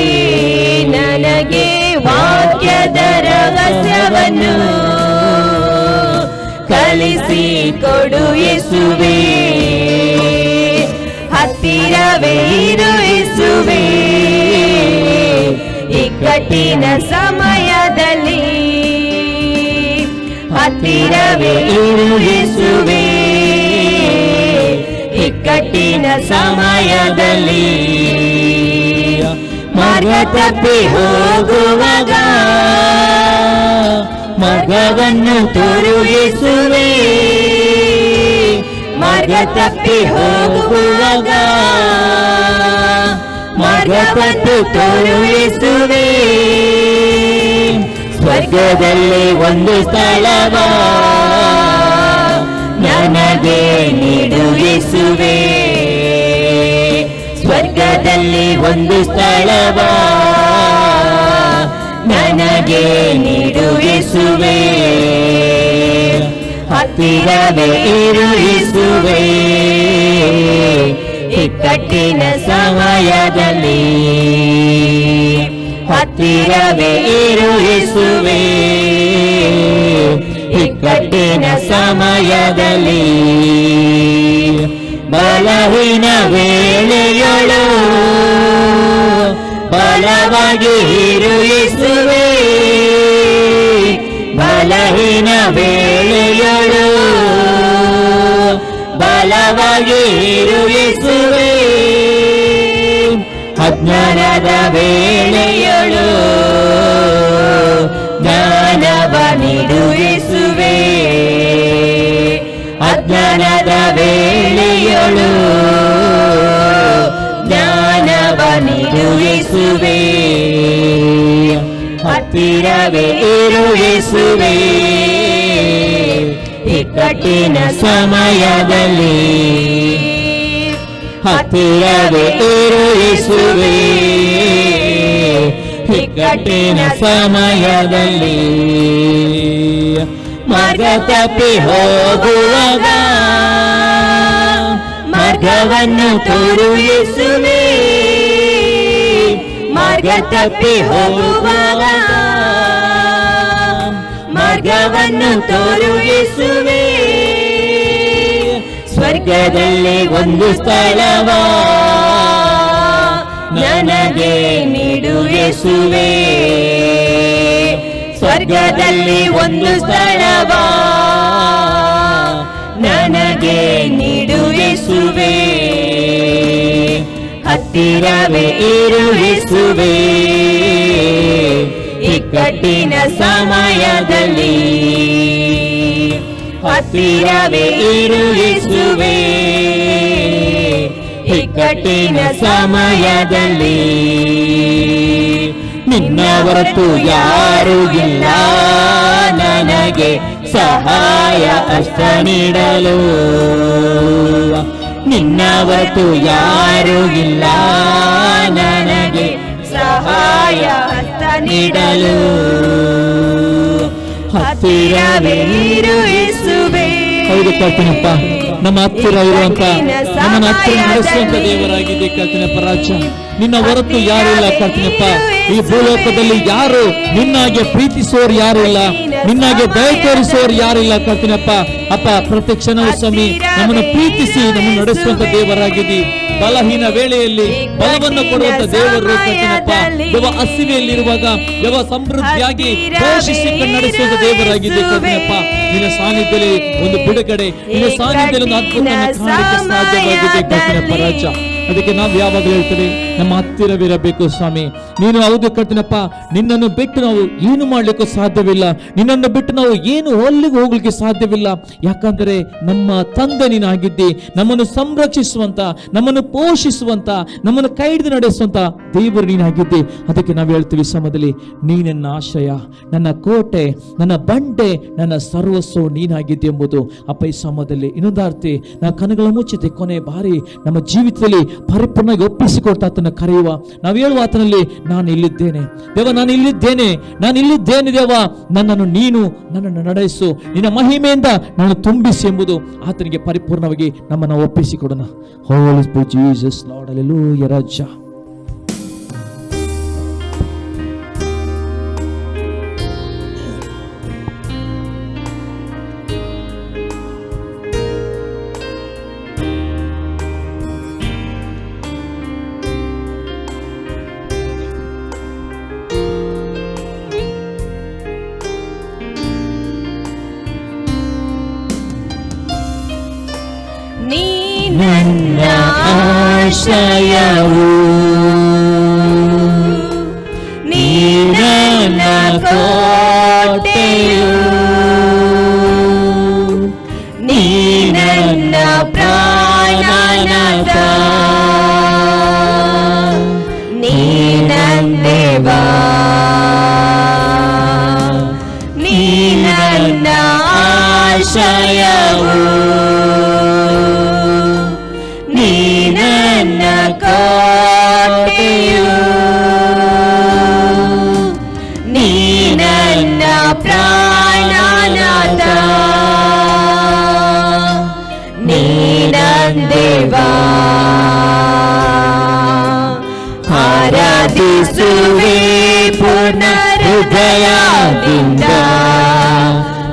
ನನಗೆ. ವಾಕ್ಯದ ರಹಸ್ಯವನ್ನು ಕಲಿಸಿ ಕೊಡು ಯೇಸುವೇ. ಹತ್ತಿರವೇ ಇರು ಯೇಸುವೇ, ಇಕ್ಕಟ್ಟಿನ ಸಮಯದಲ್ಲಿ. ಹತ್ತಿರವೇ ಇರು ಯೇಸುವೇ, ಇಕ್ಕಟ್ಟಿನ ಸಮಯದಲ್ಲಿ. ಮಾರ್ಗ ತಪ್ಪಿ ಹೋಗುವಾಗ ಮಾರ್ಗವನ್ನು ತೋರು ಯೇಸುವೇ, ಮಾರ್ಗ ತಪ್ಪಿ ಹೋಗುವಾಗ ಮಾರ್ಗ ತಪ್ಪಿ ತೋರು ಯೇಸುವೇ. ಸ್ವರ್ಗದಲ್ಲಿ ಒಂದು ಸ್ಥಳವ ನನಗೆ ನೀಡು ಯೇಸುವೇ, ಸ್ವರ್ಗದಲ್ಲಿ ಒಂದು ಸ್ಥಳವ ನನಗೆ ನೀಡು ಯೇಸುವೇ. ಹತ್ತಿರವೇ ಇರು ಯೇಸುವೇ, ಇಕ್ಕಟ್ಟಿನ ಸಮಯದಲ್ಲಿ. ಹತ್ತಿರವೇ ಇರು ಯೇಸುವೇ, ಇಕ್ಕಟ್ಟಿನ ಸಮಯದಲ್ಲಿ. ಬಲಹೀನ ವೇಳೆಯಳು ಬಲವಾಗಿ ಇರು ಯೇಸುವೇ, ಬಲಹೀನ ವೇಳೆಯಳು ಬಲವಾಗಿ ಇರು ಯೇಸುವೇ, ಅಜ್ಞಾನದ ವೇಳೆಯಳು ಜ್ಞಾನವ ನೀಡು ಯೇಸುವೇ, ಅಜ್ಞಾನದ ವೇಳೆಯಳು ಜ್ಞಾನವ ನೀಡು ಯೇಸುವೇ, ಹತ್ತಿರವೇ ಇರು ಯೇಸುವೇ, ಇಕ್ಕಟ್ಟಿನ ಸಮಯದಲ್ಲಿ ಹತ್ತಿರವೇ ಇರು ಯೇಸುವೇ, ಇಕ್ಕಟ್ಟಿನ ಸಮಯದಲ್ಲಿ ಮಾರ್ಗ ತಪ್ಪಿ ಹೋಗುವಾಗ ಮಾರ್ಗವನ್ನು ತೋರು ಯೇಸುವೇ, ಮಾರ್ಗ ತಪ್ಪಿ ಹೋಗುವಾಗ ಮಾರ್ಗವನ್ನು ತೋರು ಯೇಸುವೇ, ಸ್ವರ್ಗದಲ್ಲಿ ಒಂದು ಸ್ಥಳವ ನನಗೆ ನೀಡು ಯೇಸುವೇ, ಸ್ವರ್ಗದಲ್ಲಿ ಒಂದು ಸ್ಥಳವ ನನಗೆ ನೀಡು ಯೇಸುವೇ, ಹತ್ತಿರವೇ ಇರು ಯೇಸುವೇ, ಇಕ್ಕಟ್ಟಿನ ಸಮಯದಲ್ಲಿ ಹತ್ತಿರವೇ ಇರು ಯೇಸುವೇ, ಇಕ್ಕಟ್ಟಿನ ಸಮಯದಲ್ಲಿ ನಿನ್ನ ಹೊರತು ಯಾರೂ ಇಲ್ಲ ನನಗೆ ಸಹಾಯ ಹಸ್ತ ನೀಡಲು, ನಿನ್ನ ಹೊರತು ಯಾರೂ ಇಲ್ಲ ನನಗೆ ಸಹಾಯ ಹಸ್ತ ನೀಡಲು, ಹತ್ತಿರವೇ ಇರು ಯೇಸುವೇ. ಹೌದು ಕರ್ತನಪ್ಪ, ನಮ್ಮ ಹತ್ತಿರ ಇರುವಂತ ನಮ್ಮನ್ನ ಹತ್ತಿರ ನಡೆಸುವಂತ ದೇವರಾಗಿದೆ ಕರ್ತನಪ್ಪ ರಾಜ. ನಿನ್ನ ಹೊರತು ಯಾರು ಇಲ್ಲ ಕರ್ತನಪ್ಪ, ಈ ಭೂಲೋಕದಲ್ಲಿ ಯಾರು ನಿನ್ನಾಗೆ ಪ್ರೀತಿಸೋರು ಯಾರು ಇಲ್ಲ, ನಿನ್ನಾಗೆ ದಯ ತೋರಿಸೋರು ಯಾರು ಇಲ್ಲ ಕರ್ತನಪ್ಪ. ಅಪ್ಪ, ಪ್ರತಿ ಕ್ಷಣವೂ ಸ್ವಾಮಿ ನಮ್ಮನ್ನು ಪ್ರೀತಿಸಿ ನಮ್ಮನ್ನು ನಡೆಸುವಂತ ದೇವರಾಗಿದ್ದಿ. ಬಲಹೀನ ವೇಳೆಯಲ್ಲಿ ಬಲವನ್ನು ಕೊಡುವಂತ ದೇವರು ಕರ್ತನಪ್ಪ. ಯಾವ ಹಸಿವೆಯಲ್ಲಿರುವಾಗ ಯಾವ ಸಮೃದ್ಧಿಯಾಗಿ ಪೋಷಿಸಿ ನಡೆಸುವಂತ ದೇವರಾಗಿದೆ ಕರ್ತನಪ್ಪ. ನಿನ್ನ ಸಾನ್ನಿಧ್ಯದಲ್ಲಿ ಒಂದು ಬಿಡುಗಡೆ, ನಿನ್ನ ಸಾನ್ನಿಧ್ಯದಲ್ಲಿ ಒಂದು ಅದ್ಭುತವನ್ನು ಕಾಣಲಿಕ್ಕೆ ಸಾಧ್ಯವಾಗಿದೆ ಕರ್ತನಪ್ಪ ರಾಜ. ಅದಕ್ಕೆ ನಾವು ಯಾವಾಗಲೂ ಹೇಳ್ತೇವೆ, ನಮ್ಮ ಹತ್ತಿರವಿರಬೇಕು ಸ್ವಾಮಿ. ನೀನು ಹೌದು ಕರ್ತನಪ್ಪ, ನಿನ್ನನ್ನು ಬಿಟ್ಟು ನಾವು ಏನು ಮಾಡ್ಲಿಕ್ಕೂ ಸಾಧ್ಯವಿಲ್ಲ, ನಿನ್ನನ್ನು ಬಿಟ್ಟು ನಾವು ಏನು ಅಲ್ಲಿಗೆ ಹೋಗ್ಲಿಕ್ಕೆ ಸಾಧ್ಯವಿಲ್ಲ. ಯಾಕಂದರೆ ನಮ್ಮ ತಂದೆ ನೀನಾಗಿದ್ದಿ, ನಮ್ಮನ್ನು ಸಂರಕ್ಷಿಸುವಂತ, ನಮ್ಮನ್ನು ಪೋಷಿಸುವಂತ, ನಮ್ಮನ್ನು ಕೈ ಹಿಡಿದು ನಡೆಸುವಂತ ದೇವರು ನೀನಾಗಿದ್ದಿ. ಅದಕ್ಕೆ ನಾವು ಹೇಳ್ತೀವಿ ಸಮಯದಲ್ಲಿ, ನೀನೆನ್ನ ಆಶ್ರಯ, ನನ್ನ ಕೋಟೆ, ನನ್ನ ಬಂಡೆ, ನನ್ನ ಸರ್ವಸ್ವ ನೀನಾಗಿದ್ದೆ ಎಂಬುದು. ಅಪ್ಪ, ಈ ಸಮಯದಲ್ಲಿ ಇನ್ನೊಂದಾರ್ತಿ ನಾವು ಕಣ್ಣುಗಳ ಮುಚ್ಚಿತೆ ಕೊನೆ ಬಾರಿ ನಮ್ಮ ಜೀವಿತದಲ್ಲಿ ಪರಿಪೂರ್ಣವಾಗಿ ಒಪ್ಪಿಸಿಕೊಡ್ತಾ ಆತನ ಕರೆಯುವ. ನಾವು ಹೇಳುವ ಆತನಲ್ಲಿ, ನಾನು ಇಲ್ಲಿದ್ದೇನೆ ದೇವ, ನಾನು ಇಲ್ಲಿದ್ದೇನೆ, ನಾನು ಇಲ್ಲಿದ್ದೇನೆ ದೇವ, ನನ್ನನ್ನು ನಡೆಸು, ನಿನ್ನ ಮಹಿಮೆಯಿಂದ ನಾನು ತುಂಬಿಸಿ ಎಂಬುದು ಆತನಿಗೆ ಪರಿಪೂರ್ಣವಾಗಿ ನಮ್ಮನ್ನು ಒಪ್ಪಿಸಿಕೊಡೋಣ. ಹೋಲಿ ಸ್ಪಿರಿಟ್ ಜೀಸಸ್ ಲಾರ್ಡ್, ಹಲ್ಲೆಲೂಯಾ ರಾಜ. ನನ್ನ ಆಶ್ರಯವು, ನೀ ನನ್ನ ಕೋಟೆಯು, ನೀ ನನ್ನ ಪ್ರಾಣನಾಥ, ನೀ ನನ್ನ ದೇವ, ನೀ ನನ್ನ ಆಶ್ರಯವು, ನೀ ನನ್ನ ಕೋಟೆಯು, ನೀ ನನ್ನ ಪ್ರಾಣನಾಥ, ನೀ ನನ್ನ ದೇವ. ಆರಾಧಿಸುವೆ ಪೂರ್ಣ ಹೃದಯದಿಂದ,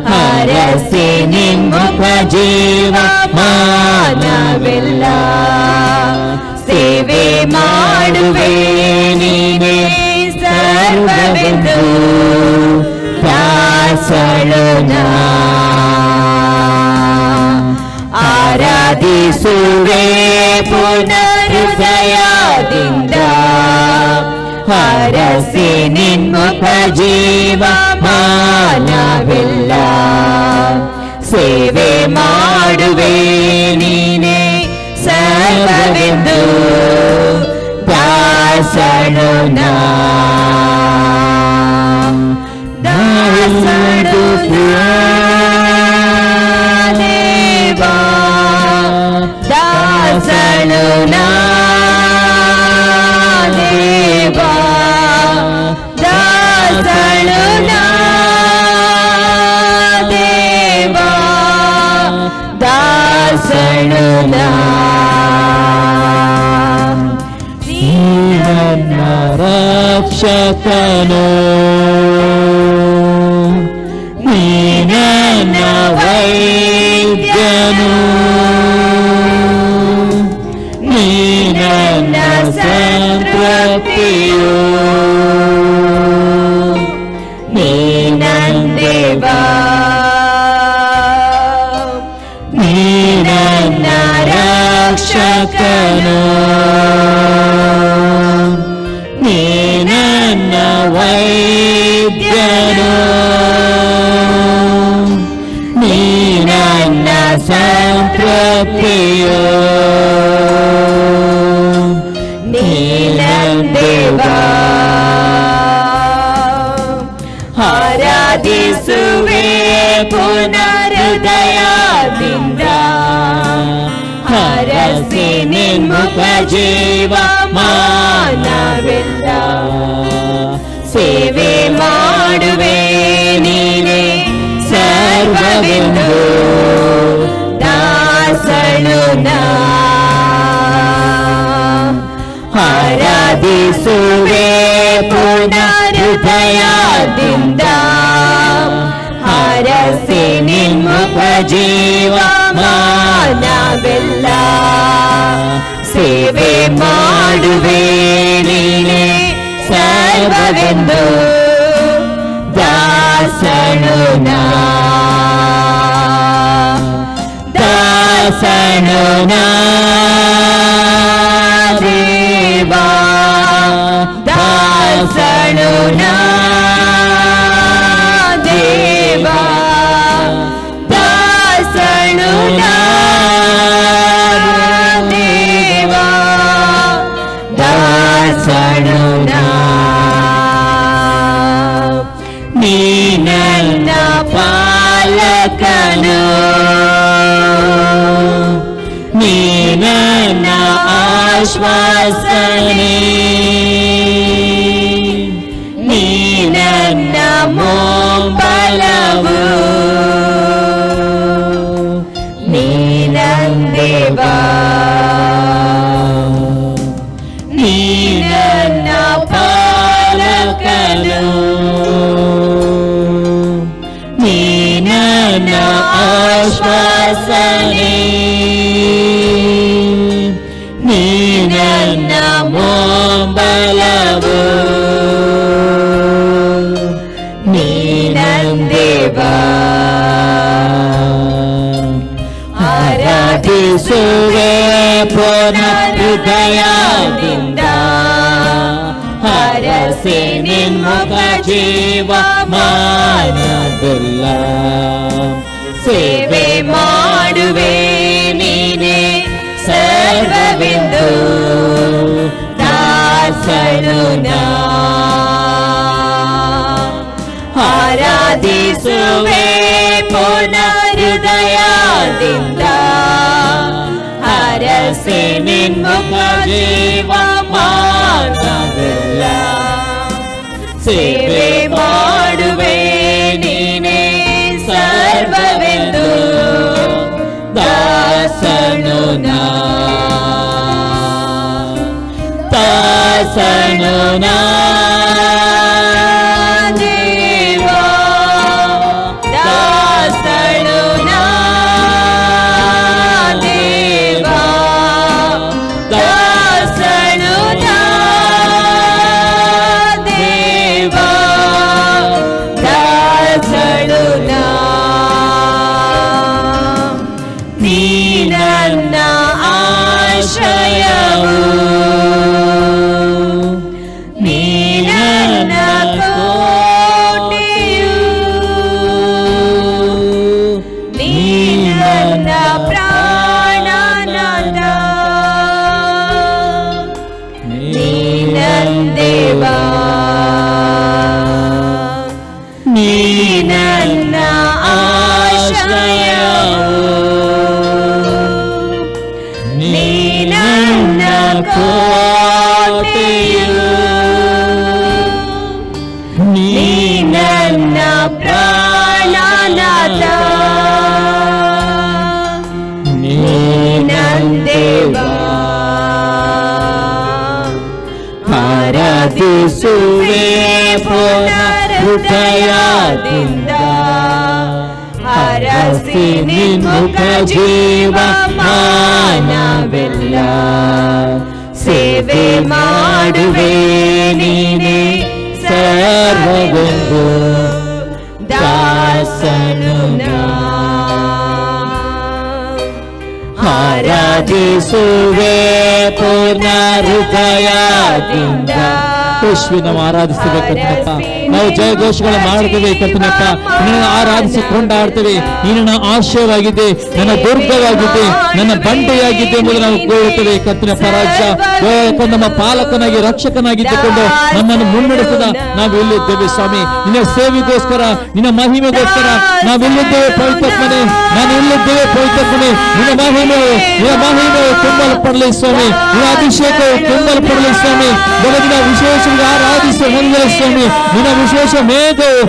ಹರಸಿ ನಿಮ್ಮುಖ ಜೀವ ಮಾನವೆಲ್ಲ, ಸೇವೆ ಮಾಡುವೆ ನೀನೇ ಸರ್ವವೆಂದು ದಾಸಳು ನಾ. ಆರಾಧಿಸುವೆ ಪುನರುದಯದಿಂದ, ಹರಸಿ ನಿನ್ಮುಖ ಜೀವ ಮಾನವೆಲ್ಲ. ಸೇವೆ ಮಾಡುವೆ ನೀನೇ ಸರ್ವವೆಂದು ದಾಸಳು ನಾ. ದಾಸಳು ದೇವಾ, ದಾಸಳು ನಾ ದೇವಾ, ದಾಸಳು ನಾ ದೇವಾ, ದಾಸಳು ನಾ. ನನ್ನ ರಕ್ಷಕನು, ನೀ ನನ್ನ ವೈದ್ಯನು, ನೀ ನನ್ನ ಸಂತೃಪ್ತಿಯು, ನೀ ನಂದೇವಾ, ನೀ ನನ್ನ ರಕ್ಷಕನು, ನೀ ನನ್ನ ವೈದ್ಯನು, ನೀ ನನ್ನ ಸಂತೃಪ್ತಿಯು, ನೀ ನಂದೇವಾ. ಆರಾಧಿಸುವೆ ಪುನರುದಯದಿಂದ, ಹರಸಿ ನಿನ್ಮುಖ ಜೀವ ಮಾನವೆಲ್ಲ. ಸೇವೆ ಮಾಡುವೆ ನೀನೇ ಸರ್ವವೆಂದು ದಾಸಳು ನಾ. ಆರಾಧಿಸುವೆ ಪುನರುದಯದಿಂದ, ಹರಸಿ ನಿನ್ಮುಖ ಜೀವ ಮಾನವೆಲ್ಲ. ಸೇವೆ ಮಾಡುವೆ ನೀನೇ ಸರ್ವವೆಂದು ದಾಸಳು ನಾ. ದಾಸನು ನಾ ದೇವಾ, ದಾಸಳು ನಾ ದೇವಾ, ದಾಸಳು ನಾ ದೇವಾ, ದಾಸಳು ನಾ. ನೀ ನನ್ನ ಪಾಲಕನು, ನೀ ನನ್ನ ಆಶ್ವಾಸನೆ, ನೀ ನನ್ನ ಮೊಂಬಲವು, ನೀ ನಂದೇವಾ, ನೀ ನನ್ನ ಪಾಲಕನು, ನೀ ನನ್ನ ಆಶ್ವಾಸನೆ, ನೀ ನನ್ನ ಮೊಂಬಲವು, ನೀ ನಂದೇವಾ. ಆರಾಧಿಸುವೆ ಪುನರುದಯದಿಂದ, ಹರಸಿ ನಿನ್ಮುಖ ಜೀವ ಮಾನವೆಲ್ಲ. ಸೇವೆ ಮಾಡುವೆ ನೀನೇ ಸರ್ವವೆಂದು ದಾಸಳು ನಾ. ಆರಾಧಿಸುವೆ ಪುನರುದಯದಿಂದ, ಹರಸಿ ನಿನ್ಮುಖ ಜೀವ ಮಾನವೆಲ್ಲ. ಸೇವೆ ಮಾಡುವೆ ನೀನೇ ಸರ್ವವೆಂದು ದಾಸಳು ನಾ. ದಾಸನು ನಾ ದೇವಾ, ದಾಸಳು ನಾ ದೇವಾ, ದಾಸಳು ನಾ ದೇವಾ, ಆರಾಧಿಸುವೆ ಪೂರ್ಣ ಹೃದಯದಿಂದ. ಹರಸಿ ನಿನ್ಮುಖ ಜೀವ ಮಾನವೆಲ್ಲ. ಸೇವೆ ಮಾಡುವೆ ನೀನೇ ಸರ್ವಗೊಂದು ದಾಸನು ನಾ. ಆರಾಧಿಸುವೆ ಪೂರ್ಣ ಹೃದಯದಿಂದ. ಯೇಸುವೆ, ನಾವು ಆರಾಧಿಸ್ತೇವೆ ಕರ್ತನಪ್ಪ. ನಾವು ಜಯಘೋಷಗಳು ಮಾಡ್ತೇವೆ ಕರ್ತನಪ್ಪ. ನಿನ್ನನ್ನು ಆರಾಧಿಸಿ ಕೊಂಡಾಡ್ತೇವೆ. ನೀನು ನನ್ನ ಆಶ್ರಯವಾಗಿದೆ, ನನ್ನ ದುರ್ಗವಾಗಿದೆ, ನನ್ನ ಬಂಡೆಯಾಗಿದೆ ಎಂಬುದು ನಾವು ಕೇಳುತ್ತೇವೆ ಕರ್ತನಪ್ಪ. ರಾಜ್ಯ ನಮ್ಮ ಪಾಲಕನಾಗಿ ರಕ್ಷಕನಾಗಿದ್ದುಕೊಂಡು ನಮ್ಮನ್ನು ಮುನ್ನಡೆಸಿದ ನಾವು ಎಲ್ಲಿದ್ದೇವೆ ಸ್ವಾಮಿ. ನಿನ್ನ ಸೇವೆಗೋಸ್ಕರ, ನಿನ್ನ ಮಹಿಮೆಗೋಸ್ಕರ ನಾವು ಎಲ್ಲಿದ್ದೇವೆ ಪವಿತ್ರಪ್ಪನೇ. ನಾನು ಎಲ್ಲಿದ್ದೇವೆ ಪವಿತ್ರಪ್ಪನೇ. ನಿನ್ನ ಮಹಿಮೆಯು ತುಂಬಲ್ಪಡಲಿ ಸ್ವಾಮಿ. ನಿನ್ನ ಅಭಿಷೇಕವು ತುಂಬಲ್ಪಡಲಿ ಸ್ವಾಮಿ. ಬೆಳಗಿನ ವಿಶೇಷವಾಗಿ ಆರಾಧಿಸಿ ಹೊಂದಲಿ ಸ್ವಾಮಿ. ನಿನ್ನ ವಿಶೇಷ ಮೇಘವು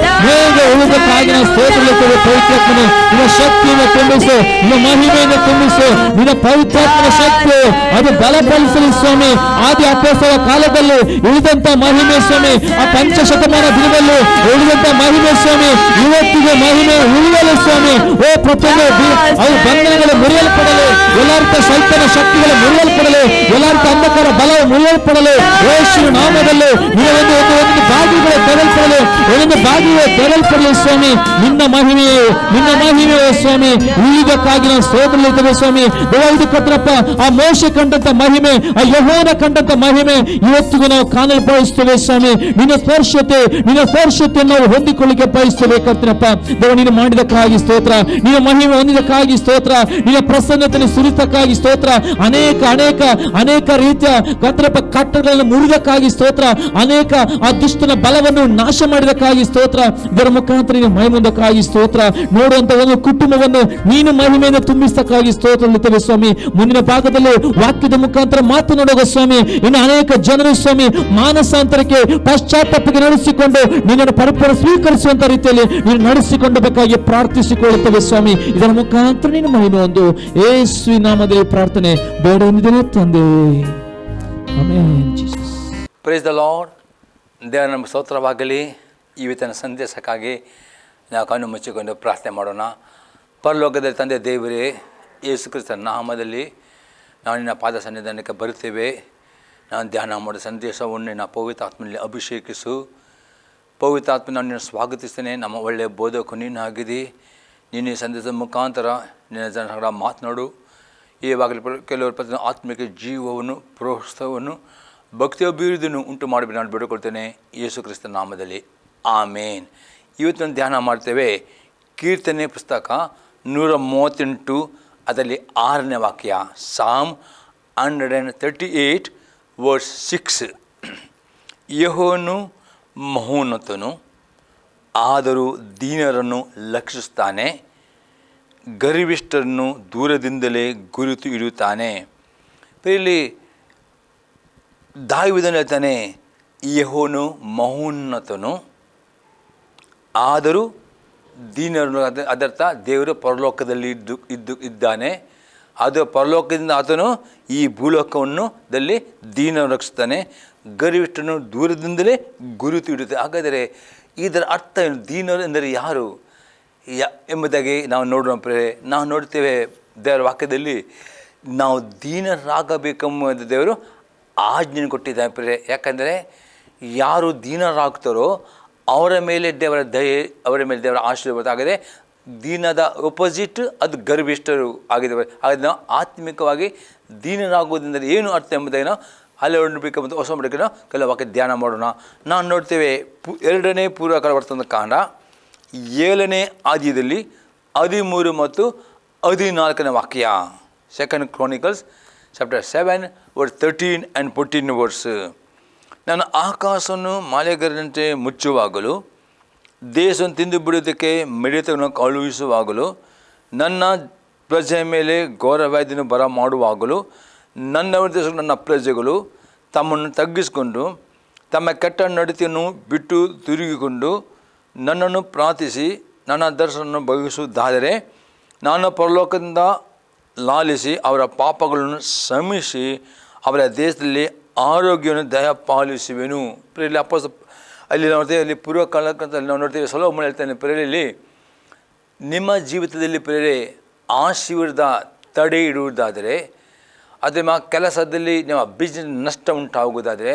ಉಳಿದಕ್ಕಾಗಿ ನಾವು ಸ್ತೋತ್ರಲಿದ್ದೇವೆ ಪವಿತ್ರಾತ್ಮನೆ. ನಿನ್ನ ಶಕ್ತಿಯನ್ನು ತುಂಬಿಸು, ನಿನ್ನ ಮಹಿಮೆಯನ್ನು ತುಂಬಿಸು. ನಿನ್ನ ಪವಿತ್ರಾತ್ಮನ ಶಕ್ತಿ ಅದು ಬಲಪಡಿಸಲಿ ಸ್ವಾಮಿ. ಆದಿ ಅಪೊಸ್ತಲರ ಕಾಲದಲ್ಲಿ ಉಳಿದಂತ ಮಹಿಮೆ ಸ್ವಾಮಿ, ಆ ಪಂಚಶತಮಾನ ದಿನದಲ್ಲಿ ಉಳಿದಂತ ಮಹಿಮೆ ಸ್ವಾಮಿ, ಇವತ್ತಿಗೆ ಮಹಿಮೆ ಉಳಿಯಲು ಸ್ವಾಮಿ. ಓ ಪ್ರತಿಯೊಂದು ಅವು ಬಂಧನಗಳು ಮುರಿಯಲ್ಪಡಲು, ಎಲ್ಲಾರ್ಥ ಸೈತನ ಶಕ್ತಿಗಳು ಮುರಿಯಲ್ಪಡಲು, ಎಲ್ಲಾರ್ಥ ಅಂಧಕಾರ ಬಲವು ಮುರಿಯಲ್ಪಡಲು ಯೇಸು ನಾಮದಲ್ಲಿ ಒಂದು ಬಾಗಿಗಳು ತೆರಲ್ಪಡಲು, ಒಂದೊಂದು ಬಾಗಿಲು ತೆರಲ್ಪಡಲಿ ಸ್ವಾಮಿ. ನಿನ್ನ ಮಹಿಮೆಯು ಸ್ವಾಮಿ ಉಳಿದಕ್ಕಾಗಿ ನಾವು ಸ್ತೋತ್ರಲಿದ್ದೇವೆ ಸ್ವಾಮಿ. ಇದು ಕತ್ರಪ್ಪ ಆ ಮೋಶೆ ಕಂಡಂತ ಮಹಿಮೆ, ಆ ಯೆಹೋವನ ಕಂಡಂತ ಮಹಿಮೆ ಇವತ್ತಿಗೂ ನಾವು ಕಾಣಲು ಬಯಸ್ತೇವೆ ಸ್ವಾಮಿ. ನಿನ್ನ ಸ್ಪರ್ಶತೆ ನಾವು ಹೊಂದಿಕೊಳ್ಳಿಕ್ಕೆ ಬಯಸ್ತೇವೆ ಕರ್ತನಪ್ಪ. ದೇವ, ನೀನು ಮಾಡಿದಕ್ಕಾಗಿ ಸ್ತೋತ್ರ, ನಿನ್ನ ಮಹಿಮೆ ಹೊಂದಿದಕ್ಕಾಗಿ ಸ್ತೋತ್ರ, ನಿನ್ನ ಪ್ರಸನ್ನತೆಯನ್ನು ಸುರಿತಕ್ಕಾಗಿ ಸ್ತೋತ್ರ. ಅನೇಕ ರೀತಿಯ ಕರ್ತನಪ್ಪ ಕಟ್ಟಡಗಳನ್ನು ಮುರಿದಕ್ಕಾಗಿ ಸ್ತೋತ್ರ. ಅನೇಕ ಆ ದುಷ್ಟನ ಬಲವನ್ನು ನಾಶ ಮಾಡಿದಕ್ಕಾಗಿ ಸ್ತೋತ್ರ. ಇದರ ಮುಖಾಂತರ ನೀನು ಮಹಿಮೆಂದಕ್ಕಾಗಿ ಸ್ತೋತ್ರ. ನೋಡುವಂತ ಒಂದು ಕುಟುಂಬವನ್ನು ನೀನು ಮಹಿಮೆಯನ್ನು ತುಂಬಿಸಕ್ಕಾಗಿ ಸ್ತೋತ್ರಲಿದ್ದೇವೆ ಸ್ವಾಮಿ. ಮುಂದಿನ ಭಾಗದಲ್ಲಿ ವಾಕ್ಯದ ಮುಖಾಂತರ ಮಾತನಾಡುವ ಸ್ವಾಮಿ, ಇನ್ನು ಅನೇಕ ಜನರು ಸ್ವಾಮಿ ಮಾನಸಾಂತರಕ್ಕೆ ಪಶ್ಚಾತ್ತಾಪಕ್ಕೆ ನಡೆಸಿಕೊಂಡು ನಿನ್ನನ್ನು ಪರಿಪೂರ್ಣ ಸ್ವೀಕರಿಸುವಂತ ರೀತಿಯಲ್ಲಿ ನೀನು ನಡೆಸಿಕೊಂಡಬೇಕಾಗಿ ಪ್ರಾರ್ಥಿಸಿಕೊಳ್ಳುತ್ತೇವೆ ಸ್ವಾಮಿ. ಇದರ ಮುಖಾಂತರ ನೀನು ಮಹಿಮೆ ಒಂದು ಯೇಸುವಿನ ನಾಮದಲ್ಲಿ ಪ್ರಾರ್ಥನೆ ಬೇಡ ಎಂದಿದ್ದೇನೆ ತಂದೆ. Amen. Jesus. Price the lord. ದೇವರ ನಮ್ಮ ಸ್ತೋತ್ರವಾಗಲಿ. ಇವತ್ತಿನ ಸಂದೇಶಕ್ಕಾಗಿ ನಾವು ಕಣ್ಣು ಮುಚ್ಚಿಕೊಂಡು ಪ್ರಾರ್ಥನೆ ಮಾಡೋಣ. ಪರಲೋಕದಲ್ಲಿ ತಂದೆ ದೇವರೇ, ಯೇಸು ಕ್ರಿಸ್ತನ ನಾಮದಲ್ಲಿ ನಾವು ನಿನ್ನ ಪಾದ ಸನ್ನಿಧಾನಕ್ಕೆ ಬರುತ್ತೇವೆ. ನಾನು ಧ್ಯಾನ ಮಾಡೋ ಸಂದೇಶವನ್ನು ನಿನ್ನ ಪವಿತ್ರಾತ್ಮನಲ್ಲಿ ಅಭಿಷೇಕಿಸು. ಪವಿತ್ರಾತ್ಮ ನಾನು ನಿನ್ನ ಸ್ವಾಗತಿಸ್ತೇನೆ. ನಮ್ಮ ಒಳ್ಳೆಯ ಬೋಧಕ ನೀನು ಆಗಿದ್ದಿ. ನೀನು ಈ ಸಂದೇಶದ ಮುಖಾಂತರ ನಿನ್ನ ಜನರ ಮಾತನಾಡು. ಈವಾಗಲೇ ಕೆಲವರು ಪ್ರತಿ ಆತ್ಮಿಕ ಜೀವವನ್ನು, ಪ್ರೋತ್ಸಾಹವನ್ನು, ಭಕ್ತಿ ಅಭಿವೃದ್ಧಿಯನ್ನು ಉಂಟು ಮಾಡಿಬಿಟ್ಟು ನಾನು ಬಿಡುಕೊಳ್ತೇನೆ ಯೇಸು ಕ್ರಿಸ್ತನ ನಾಮದಲ್ಲಿ. ಆಮೇನ್. ಇವತ್ತು ಧ್ಯಾನ ಮಾಡ್ತೇವೆ ಕೀರ್ತನೆ ಪುಸ್ತಕ 138 ಅದರಲ್ಲಿ 6ನೇ ವಾಕ್ಯ. ಸಾಮ್ 138 ವರ್ಸ್ 6. ಯೆಹೋವನು ಮಹೋನ್ನತನು, ಆದರೂ ದೀನರನ್ನು ಲಕ್ಷಿಸುತ್ತಾನೆ, ಗರ್ವಿಷ್ಠರನ್ನು ದೂರದಿಂದಲೇ ಗುರುತು ಇಡುತ್ತಾನೆ. ಇಲ್ಲಿ ದಾವೀದನು ಹೇಳ್ತಾನೆ, ಯೆಹೋವನು ಮಹೋನ್ನತನು, ಆದರೂ ದೀನರನ್ನು, ಅದರ್ಥ ದೇವರು ಪರಲೋಕದಲ್ಲಿ ಇದ್ದಾನೆ. ಅದು ಪರಲೋಕದಿಂದ ಆತನು ಈ ಭೂಲೋಕವನ್ನು ದಲ್ಲಿ ದೀನರನ್ನು ರಕ್ಷಿಸ್ತಾನೆ, ಗರ್ವಿಷ್ಠನು ದೂರದಿಂದಲೇ ಗುರುತು ಇಡುತ್ತೆ. ಹಾಗಾದರೆ ಇದರ ಅರ್ಥ ಏನು? ದೀನರು ಎಂದರೆ ಯಾರು ಎಂಬುದಾಗಿ ನಾವು ನಾವು ನೋಡ್ತೇವೆ ದೇವರ ವಾಕ್ಯದಲ್ಲಿ. ನಾವು ದೀನರಾಗಬೇಕೆಂಬ ದೇವರು ಆಜ್ಞೆ ಕೊಟ್ಟಿದ್ದಾರೆ ಪ್ರಿಯರೇ. ಯಾಕಂದರೆ ಯಾರು ದೀನರಾಗ್ತಾರೋ ಅವರ ಮೇಲೆ ದೇವರ ದಯೆ, ಅವರ ಮೇಲೆ ದೇವರ ಆಶೀರ್ವಾದ ಆಗಿದೆ. ದೀನದ ಅಪೋಸಿಟ್ ಅದು ಗರ್ವಿಷ್ಠರು ಆಗಿದ್ದೇವೆ. ಹಾಗಾಗಿ ನಾವು ಆತ್ಮಿಕವಾಗಿ ದೀನರಾಗುವುದೆಂದರೆ ಏನು ಅರ್ಥ ಎಂಬುದಾಗಿ ನಾವು ಅಲ್ಲೊಂಡಬೇಕೆಂಬ ಹೊಸ ಮಡಕ್ಕೆ ನಾವು ಕೆಲವು ವಾಕ್ಯ ಧ್ಯಾನ ಮಾಡೋಣ. ನಾವು ನೋಡ್ತೇವೆ 2ನೇ ಪೂರ್ವಕಾಲ ವರ್ತಮಾನ ಕಾಂಡ 7ನೇ ಆದಿಯಲ್ಲಿ 13 ಮತ್ತು 14ನೇ ವಾಕ್ಯ. 2 Chronicles chapter 7 verse 13 and 14 verse. ನಾನು ಆಕಾಶವನ್ನು ಮಳೆಗರಂತೆ ಮುಚ್ಚುವಾಗಲೂ, ದೇಶವನ್ನು ತಿಂದು ಬಿಡುವುದಕ್ಕೆ ಮಿಡಿತವನ್ನು ಕಳುಹಿಸುವಾಗಲೂ, ನನ್ನ ಪ್ರಜೆಯ ಮೇಲೆ ಘೋರವ್ಯಾಧಿಯನ್ನು ಬರ ಮಾಡುವಾಗಲೂ, ನನ್ನ ಪ್ರಜೆಗಳು ತಮ್ಮನ್ನು ತಗ್ಗಿಸಿಕೊಂಡು ತಮ್ಮ ಕೆಟ್ಟ ನಡತೆಯನ್ನು ಬಿಟ್ಟು ತಿರುಗಿಕೊಂಡು ನನ್ನನ್ನು ಪ್ರಾರ್ಥಿಸಿ ನನ್ನ ದರ್ಶನವನ್ನು ಬಯಸುವುದಾದರೆ ನಾನು ಪರಲೋಕದಿಂದ ಲಾಲಿಸಿ ಅವರ ಪಾಪಗಳನ್ನು ಕ್ಷಮಿಸಿ ಅವರ ದೇಶದಲ್ಲಿ ಆರೋಗ್ಯವನ್ನು ದಯಪಾಲಿಸುವೆನು. ಪ್ರೇರಲ್ಲಿ ಅಲ್ಲಿ ನಾವು ನೋಡ್ತೇವೆ, ಅಲ್ಲಿ ಪೂರ್ವಕಾಲಕ್ಕಂತ ನಾವು ನೋಡ್ತೇವೆ, ಸೊಲೊಮೋನ ಹೇಳ್ತಾನೆ ಪ್ರೇರಲ್ಲಿ, ನಿಮ್ಮ ಜೀವಿತದಲ್ಲಿ ಪ್ರೇರೆ ಆಶೀರ್ವಾದ ತಡೆ ಇಡುವುದಾದರೆ, ಅದು ನಿಮ್ಮ ಕೆಲಸದಲ್ಲಿ ನಿಮ್ಮ ಬಿಸ್ನೆಸ್ ನಷ್ಟ ಉಂಟಾಗುವುದಾದರೆ,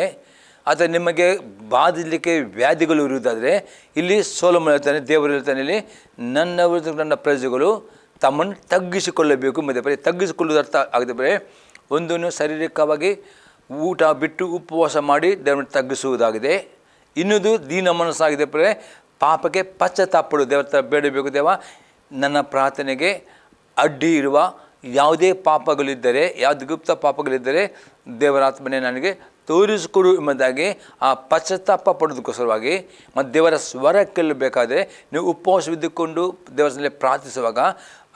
ಅಥವಾ ನಿಮಗೆ ಬಾಧಿಸಲಿಕ್ಕೆ ವ್ಯಾಧಿಗಳು ಇರುವುದಾದರೆ, ಇಲ್ಲಿ ಸೊಲೊಮೋನ ಹೇಳ್ತಾನೆ, ದೇವರು ಹೇಳ್ತಾನೆ ಇಲ್ಲಿ, ನನ್ನ ಪ್ರಜೆಗಳು ತಮ್ಮನ್ನು ತಗ್ಗಿಸಿಕೊಳ್ಳಬೇಕು. ಮತ್ತು ತಗ್ಗಿಸಿಕೊಳ್ಳುವುದು ಅರ್ಥ ಆಗಿದೆ ಬರೀ ಒಂದನ್ನು ಶಾರೀರಿಕವಾಗಿ ಊಟ ಬಿಟ್ಟು ಉಪವಾಸ ಮಾಡಿ ದೇವರನ್ನು ತಗ್ಗಿಸುವುದಾಗಿದೆ. ಇನ್ನೊಂದು ದೀನ ಮನಸ್ಸಾಗಿದೆ ಬರೀ ಪಾಪಕ್ಕೆ ಪಶ್ಚಾತ್ತಾಪಡು, ದೇವರ ಹತ್ರ ಬೇಡಬೇಕು, ದೇವ ನನ್ನ ಪ್ರಾರ್ಥನೆಗೆ ಅಡ್ಡಿ ಇರುವ ಯಾವುದೇ ಪಾಪಗಳಿದ್ದರೆ, ಯಾವುದು ಗುಪ್ತ ಪಾಪಗಳಿದ್ದರೆ ದೇವರ ಆತ್ಮನೆ ನನಗೆ ತೋರಿಸಿಕೊಡು ಎಂಬುದಾಗಿ ಆ ಪಶ್ಚಾತ್ತಾಪ ಪಡೋದಕ್ಕೋಸ್ಕರವಾಗಿ ಮತ್ತು ದೇವರ ಸ್ವರ ಕೇಳಬೇಕಾದರೆ ನೀವು ಉಪವಾಸವಿದ್ದುಕೊಂಡು ದೇವರಲ್ಲಿ ಪ್ರಾರ್ಥಿಸುವಾಗ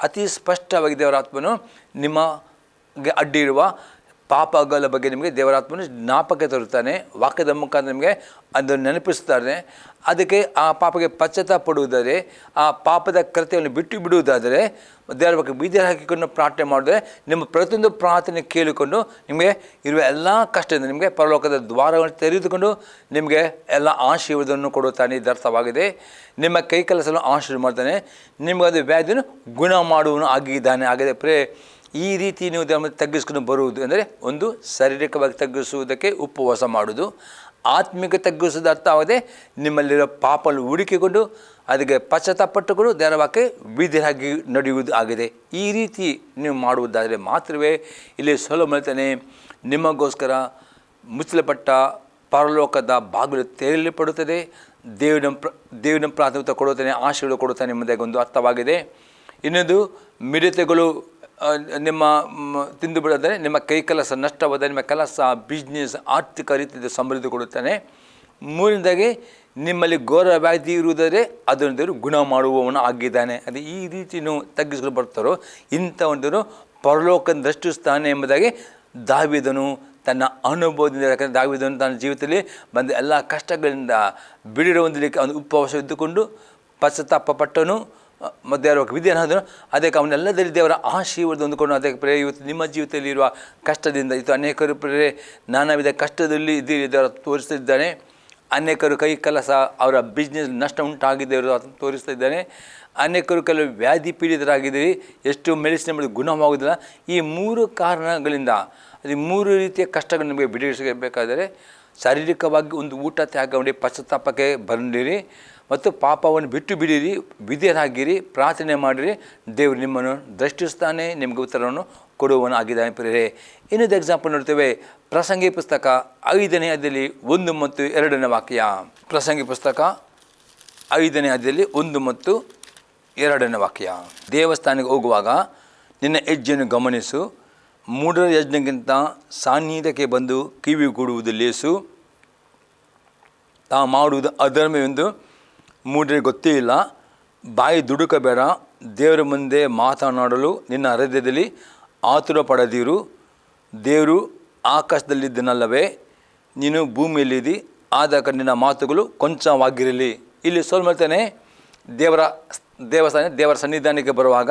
ಅತಿ ಸ್ಪಷ್ಟವಾಗಿ ದೇವರ ಆತ್ಮನು ನಿಮಗೆ ಅಡ್ಡಿ ಇರುವ ಪಾಪಗಳ ಬಗ್ಗೆ ನಿಮಗೆ ದೇವರಾತ್ಮನು ಜ್ಞಾಪಕ ತರುತ್ತಾನೆ. ವಾಕ್ಯದ ಮುಖಾಂತರ ನಿಮಗೆ ಅದನ್ನು ನೆನಪಿಸ್ತಾನೆ. ಅದಕ್ಕೆ ಆ ಪಾಪಕ್ಕೆ ಪಶ್ಚಾತ್ತಾಪ ಪಡುವುದಾದರೆ, ಆ ಪಾಪದ ಕೃತ್ಯವನ್ನು ಬಿಟ್ಟು ಬಿಡುವುದಾದರೆ, ದೇವರ ಬಗ್ಗೆ ಬೀದಿ ಹಾಕಿಕೊಂಡು ಪ್ರಾರ್ಥನೆ ಮಾಡಿದ್ರೆ ನಿಮ್ಮ ಪ್ರತಿಯೊಂದು ಪ್ರಾರ್ಥನೆ ಕೇಳಿಕೊಂಡು ನಿಮಗೆ ಇರುವ ಎಲ್ಲ ಕಷ್ಟದಿಂದ ನಿಮಗೆ ಪರಲೋಕದ ದ್ವಾರಗಳನ್ನು ತೆರೆದುಕೊಂಡು ನಿಮಗೆ ಎಲ್ಲ ಆಶೀರ್ವಾದವನ್ನು ಕೊಡುತ್ತಾನೆ. ಇದು ಅರ್ಥವಾಗಿದೆ. ನಿಮ್ಮ ಕೈ ಕೆಲಸವನ್ನು ಆಶೀರ್ವಾದ ಮಾಡ್ತಾನೆ, ನಿಮಗೆ ಅದು ವ್ಯಾಧಿಯನ್ನು ಗುಣ ಮಾಡುವನು ಆಗಿದ್ದಾನೆ. ಆಗಿದೆ ಈ ರೀತಿ ನೀವು ದೇವರ ತಗ್ಗಿಸ್ಕೊಂಡು ಬರುವುದು ಅಂದರೆ, ಒಂದು ಶಾರೀರಿಕವಾಗಿ ತಗ್ಗಿಸುವುದಕ್ಕೆ ಉಪವಾಸ ಮಾಡುವುದು, ಆತ್ಮಿಕ ತಗ್ಗಿಸುವುದು ಅರ್ಥ ಆಗದೆ ನಿಮ್ಮಲ್ಲಿರೋ ಪಾಪವನ್ನು ಹುಡುಕಿಕೊಂಡು ಅದಕ್ಕೆ ಪಶ್ಚಾತ್ತಾಪಟ್ಟುಕೊಂಡು ದೇವರ ವಾಕ್ಯ ವಿಧಿಯಾಗಿ ನಡೆಯುವುದು ಆಗಿದೆ. ಈ ರೀತಿ ನೀವು ಮಾಡುವುದಾದರೆ ಮಾತ್ರವೇ ಇಲ್ಲಿ ಸೊಲೊಮೋನ ಹೇಳ್ತಾನೆ, ನಿಮಗೋಸ್ಕರ ಮುಚ್ಚಲ್ಪಟ್ಟ ಪರಲೋಕದ ಬಾಗಿಲು ತೆರೆಯಲ್ಪಡುತ್ತದೆ, ದೇವನ ಪ್ರಾಥಮಿಕ ಕೊಡುತ್ತಾನೆ, ಆಶೀರ್ವಾದ ಕೊಡುತ್ತಾನೆ ಎಂಬುದಾಗಿ ಒಂದು ಅರ್ಥವಾಗಿದೆ. ಇನ್ನೊಂದು ಮಿಡತೆಗಳು ನಿಮ್ಮ ತಿಂದು ಬಿಡೋದರೆ ನಿಮ್ಮ ಕೈ ಕೆಲಸ ನಷ್ಟವಾದ ನಿಮ್ಮ ಕೆಲಸ ಬಿಸ್ನೆಸ್ ಆರ್ಥಿಕ ರೀತಿಯ ಸಮೃದ್ಧಿ ಕೊಡುತ್ತಾನೆ. ಮೂರನೇದಾಗಿ ನಿಮ್ಮಲ್ಲಿ ಘೋರ ವ್ಯಾಧಿ ಇರುವುದಾದರೆ ಅದನ್ನು ದೇವರು ಗುಣ ಮಾಡುವವನು ಆಗಿದ್ದಾನೆ. ಅದು ಈ ರೀತಿ ನೀವು ತಗ್ಗಿಸ್ಕೊಂಡು ಬರ್ತಾರೋ ಇಂಥ ಒಂದು ಪರಲೋಕ ದೃಷ್ಟಿಸ್ತಾನೆ ಎಂಬುದಾಗಿ ದಾವೀದನು ತನ್ನ ಅನುಭವದಿಂದ, ಯಾಕಂದರೆ ದಾವೀದನು ತನ್ನ ಜೀವಿತದಲ್ಲಿ ಬಂದ ಎಲ್ಲ ಕಷ್ಟಗಳಿಂದ ಬಿಡುಗಡೆ ಹೊಂದಲಿಕ್ಕೆ ಅವನು ಉಪವಾಸ ಇದ್ದುಕೊಂಡು ಪಶ್ಚಾತ್ತಾಪ ಪಟ್ಟನು ಮತ್ತು ದೇವರ ವಿಧಿಯನ್ನು ಅದಕ್ಕೆ ಅವನ್ನೆಲ್ಲದಲ್ಲಿ ದೇವರ ಆಶೀರ್ವಾದ ಹೊಂದಿಕೊಂಡು ಅದಕ್ಕೆ ಇವತ್ತು ನಿಮ್ಮ ಜೀವಿತದಲ್ಲಿ ಇರುವ ಕಷ್ಟದಿಂದ ಇದು ಅನೇಕರು ನಾನಾ ವಿಧ ಕಷ್ಟದಲ್ಲಿ ಇದ್ದೀರಿ ದೇವರ ತೋರಿಸ್ತಿದ್ದಾನೆ. ಅನೇಕರು ಕೈ ಕೆಲಸ ಅವರ ಬಿಸ್ನೆಸ್ ನಷ್ಟ ಉಂಟಾಗಿದೆ ಅದನ್ನು ತೋರಿಸ್ತಾ ಇದ್ದಾನೆ. ಅನೇಕರು ಕೆಲವು ವ್ಯಾಧಿ ಪೀಡಿತರಾಗಿದ್ದೀರಿ, ಎಷ್ಟು ಮೆಡಿಸಿನ್ ಎಂಬುದು ಗುಣವಾಗುವುದಿಲ್ಲ. ಈ ಮೂರು ಕಾರಣಗಳಿಂದ ಅದು ಮೂರು ರೀತಿಯ ಕಷ್ಟಗಳು ನಿಮಗೆ ಬಿಡಿಸಬೇಕಾದರೆ ಶಾರೀರಿಕವಾಗಿ ಒಂದು ಊಟ ತ್ಯಾಗ ಮಾಡಿ ಪಶ್ಚಾತ್ತಾಪಕ್ಕೆ ಬಂದಿರಿ ಮತ್ತು ಪಾಪವನ್ನು ಬಿಟ್ಟು ಬಿಡಿರಿ, ವಿಧೇಯರಾಗಿರಿ, ಪ್ರಾರ್ಥನೆ ಮಾಡಿರಿ, ದೇವರು ನಿಮ್ಮನ್ನು ದೃಷ್ಟಿಸ್ತಾನೆ, ನಿಮಗೆ ಉತ್ತರವನ್ನು ಕೊಡುವವನು ಆಗಿದ್ದಾನೆ. ಪ್ರಿಯರೇ, ಇನ್ನೊಂದು ಎಕ್ಸಾಂಪಲ್ ನೋಡ್ತೇವೆ. ಪ್ರಸಂಗಿ ಪುಸ್ತಕ 5ನೇ ಅಧ್ಯಾಯದಲ್ಲಿ 1 ಮತ್ತು 2ನೇ ವಾಕ್ಯ. ಪ್ರಸಂಗಿ ಪುಸ್ತಕ 5ನೇ ಅಧ್ಯಾಯದಲ್ಲಿ 1 ಮತ್ತು 2ನೇ ವಾಕ್ಯ. ದೇವಸ್ಥಾನಕ್ಕೆ ಹೋಗುವಾಗ ನಿನ್ನ ಹೆಜ್ಜೆಯನ್ನು ಗಮನಿಸು, ಮೂಢರ ಯಜ್ಞಕ್ಕಿಂತ ಸಾನ್ನಿಧ್ಯಕ್ಕೆ ಬಂದು ಕಿವಿಗೂಡುವುದು ಲೇಸು, ತಾ ಮಾಡುವುದು ಅಧರ್ಮವೆಂದು ಮೂಢರಿಗೆ ಗೊತ್ತೇ ಇಲ್ಲ. ಬಾಯಿ ದುಡುಕಬೇಡ, ದೇವರ ಮುಂದೆ ಮಾತನಾಡಲು ನಿನ್ನ ಹೃದಯದಲ್ಲಿ ಆತುರ ಪಡೆದಿರು. ದೇವರು ಆಕಾಶದಲ್ಲಿದ್ದನಲ್ಲವೇ, ನೀನು ಭೂಮಿಯಲ್ಲಿದ್ದಿ, ಆದ ಕಾರಣ ನಿನ್ನ ಮಾತುಗಳು ಕೊಂಚವಾಗಿರಲಿ. ಇಲ್ಲಿ ಹೇಳ್ತಾನೆ, ದೇವರ ಸನ್ನಿಧಾನಕ್ಕೆ ಬರುವಾಗ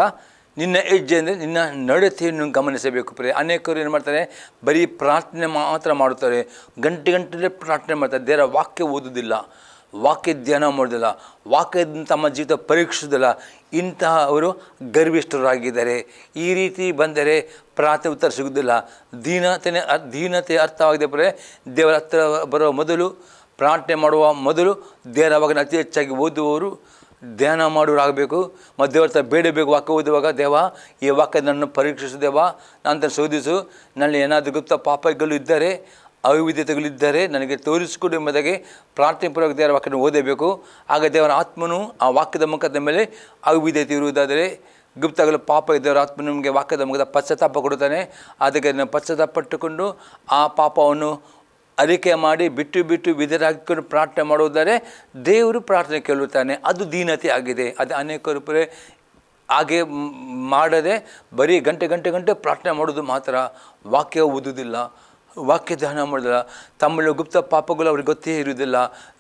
ನಿನ್ನ ಹೆಜ್ಜೆ ಅಂದರೆ ನಿನ್ನ ನಡತೆಯನ್ನು ಗಮನಿಸಬೇಕು. ಅನೇಕರು ಏನು ಮಾಡ್ತಾರೆ, ಬರೀ ಪ್ರಾರ್ಥನೆ ಮಾತ್ರ ಮಾಡುತ್ತಾರೆ, ಗಂಟೆ ಪ್ರಾರ್ಥನೆ ಮಾಡ್ತಾರೆ, ದೇವರ ವಾಕ್ಯ ಓದುವುದಿಲ್ಲ, ವಾಕ್ಯ ಧ್ಯಾನ ಮಾಡೋದಿಲ್ಲ, ವಾಕ್ಯದಿಂದ ತಮ್ಮ ಜೀವಿತ ಪರೀಕ್ಷಿಸೋದಿಲ್ಲ. ಇಂತಹ ಅವರು ಗರ್ವಿಷ್ಠರಾಗಿದ್ದಾರೆ. ಈ ರೀತಿ ಬಂದರೆ ಪ್ರಾರ್ಥನೆ ಉತ್ತರ ಸಿಗೋದಿಲ್ಲ. ದೀನತೆ ಅರ್ಥವಾಗಿದೆ. ದೇವರ ಹತ್ರ ಬರುವ ಮೊದಲು, ಪ್ರಾರ್ಥನೆ ಮಾಡುವ ಮೊದಲು ದೇವರ ವಾಕ್ಯನ ಅತಿ ಹೆಚ್ಚಾಗಿ ಓದುವವರು, ಧ್ಯಾನ ಮಾಡೋರಾಗಬೇಕು. ಮತ್ತು ದೇವರ ಹತ್ರ ಬೇಡಬೇಕು. ವಾಕ್ಯ ಓದುವಾಗ, ದೇವ ಈ ವಾಕ್ಯ ನನ್ನನ್ನು ಪರೀಕ್ಷಿಸು, ದೇವ ನಾನು ಶೋಧಿಸು, ನಲ್ಲಿ ಏನಾದರೂ ಗುಪ್ತ ಪಾಪಗಳು ಇದ್ದರೆ, ಅವಿಧತೆಗಳಿದ್ದರೆ ನನಗೆ ತೋರಿಸಿಕೊಡು ಎಂಬುದಾಗಿ ಪ್ರಾರ್ಥನೆ ಪೂರ್ವಕ ದೇವರ ವಾಕ್ಯನ ಓದಬೇಕು. ಆಗ ದೇವರ ಆತ್ಮನು ಆ ವಾಕ್ಯದ ಮುಖದ ಮೇಲೆ ಅವಿಧತೆ ಇರುವುದಾದರೆ, ಗುಪ್ತಗಳ ಪಾಪ ದೇವರ ಆತ್ಮನು ನಮಗೆ ವಾಕ್ಯದ ಮುಖದ ಪಶ್ಚಾತ್ತಾಪ ಕೊಡುತ್ತಾನೆ. ಅದಕ್ಕೆ ನಾವು ಪಶ್ಚಾತ್ತಾಪಟ್ಟುಕೊಂಡು ಆ ಪಾಪವನ್ನು ಅರಿಕೆ ಮಾಡಿ ಬಿಟ್ಟು ವಿಧರಾಗಿಕೊಂಡು ಪ್ರಾರ್ಥನೆ ಮಾಡುವುದಾದರೆ ದೇವರು ಪ್ರಾರ್ಥನೆ ಕೇಳುತ್ತಾನೆ. ಅದು ದೀನತೆ ಆಗಿದೆ. ಅದು ಅನೇಕರು ಹಾಗೆ ಮಾಡದೆ ಬರೀ ಗಂಟೆ ಪ್ರಾರ್ಥನೆ ಮಾಡೋದು ಮಾತ್ರ, ವಾಕ್ಯ ಓದುವುದಿಲ್ಲ, ವಾಕ್ಯ ಧ್ಯಾನ ಮಾಡೋದಿಲ್ಲ, ತಮ್ಮಲ್ಲಿ ಗುಪ್ತ ಪಾಪಗಳು ಅವ್ರಿಗೆ ಗೊತ್ತೇ ಇರುವುದಿಲ್ಲ.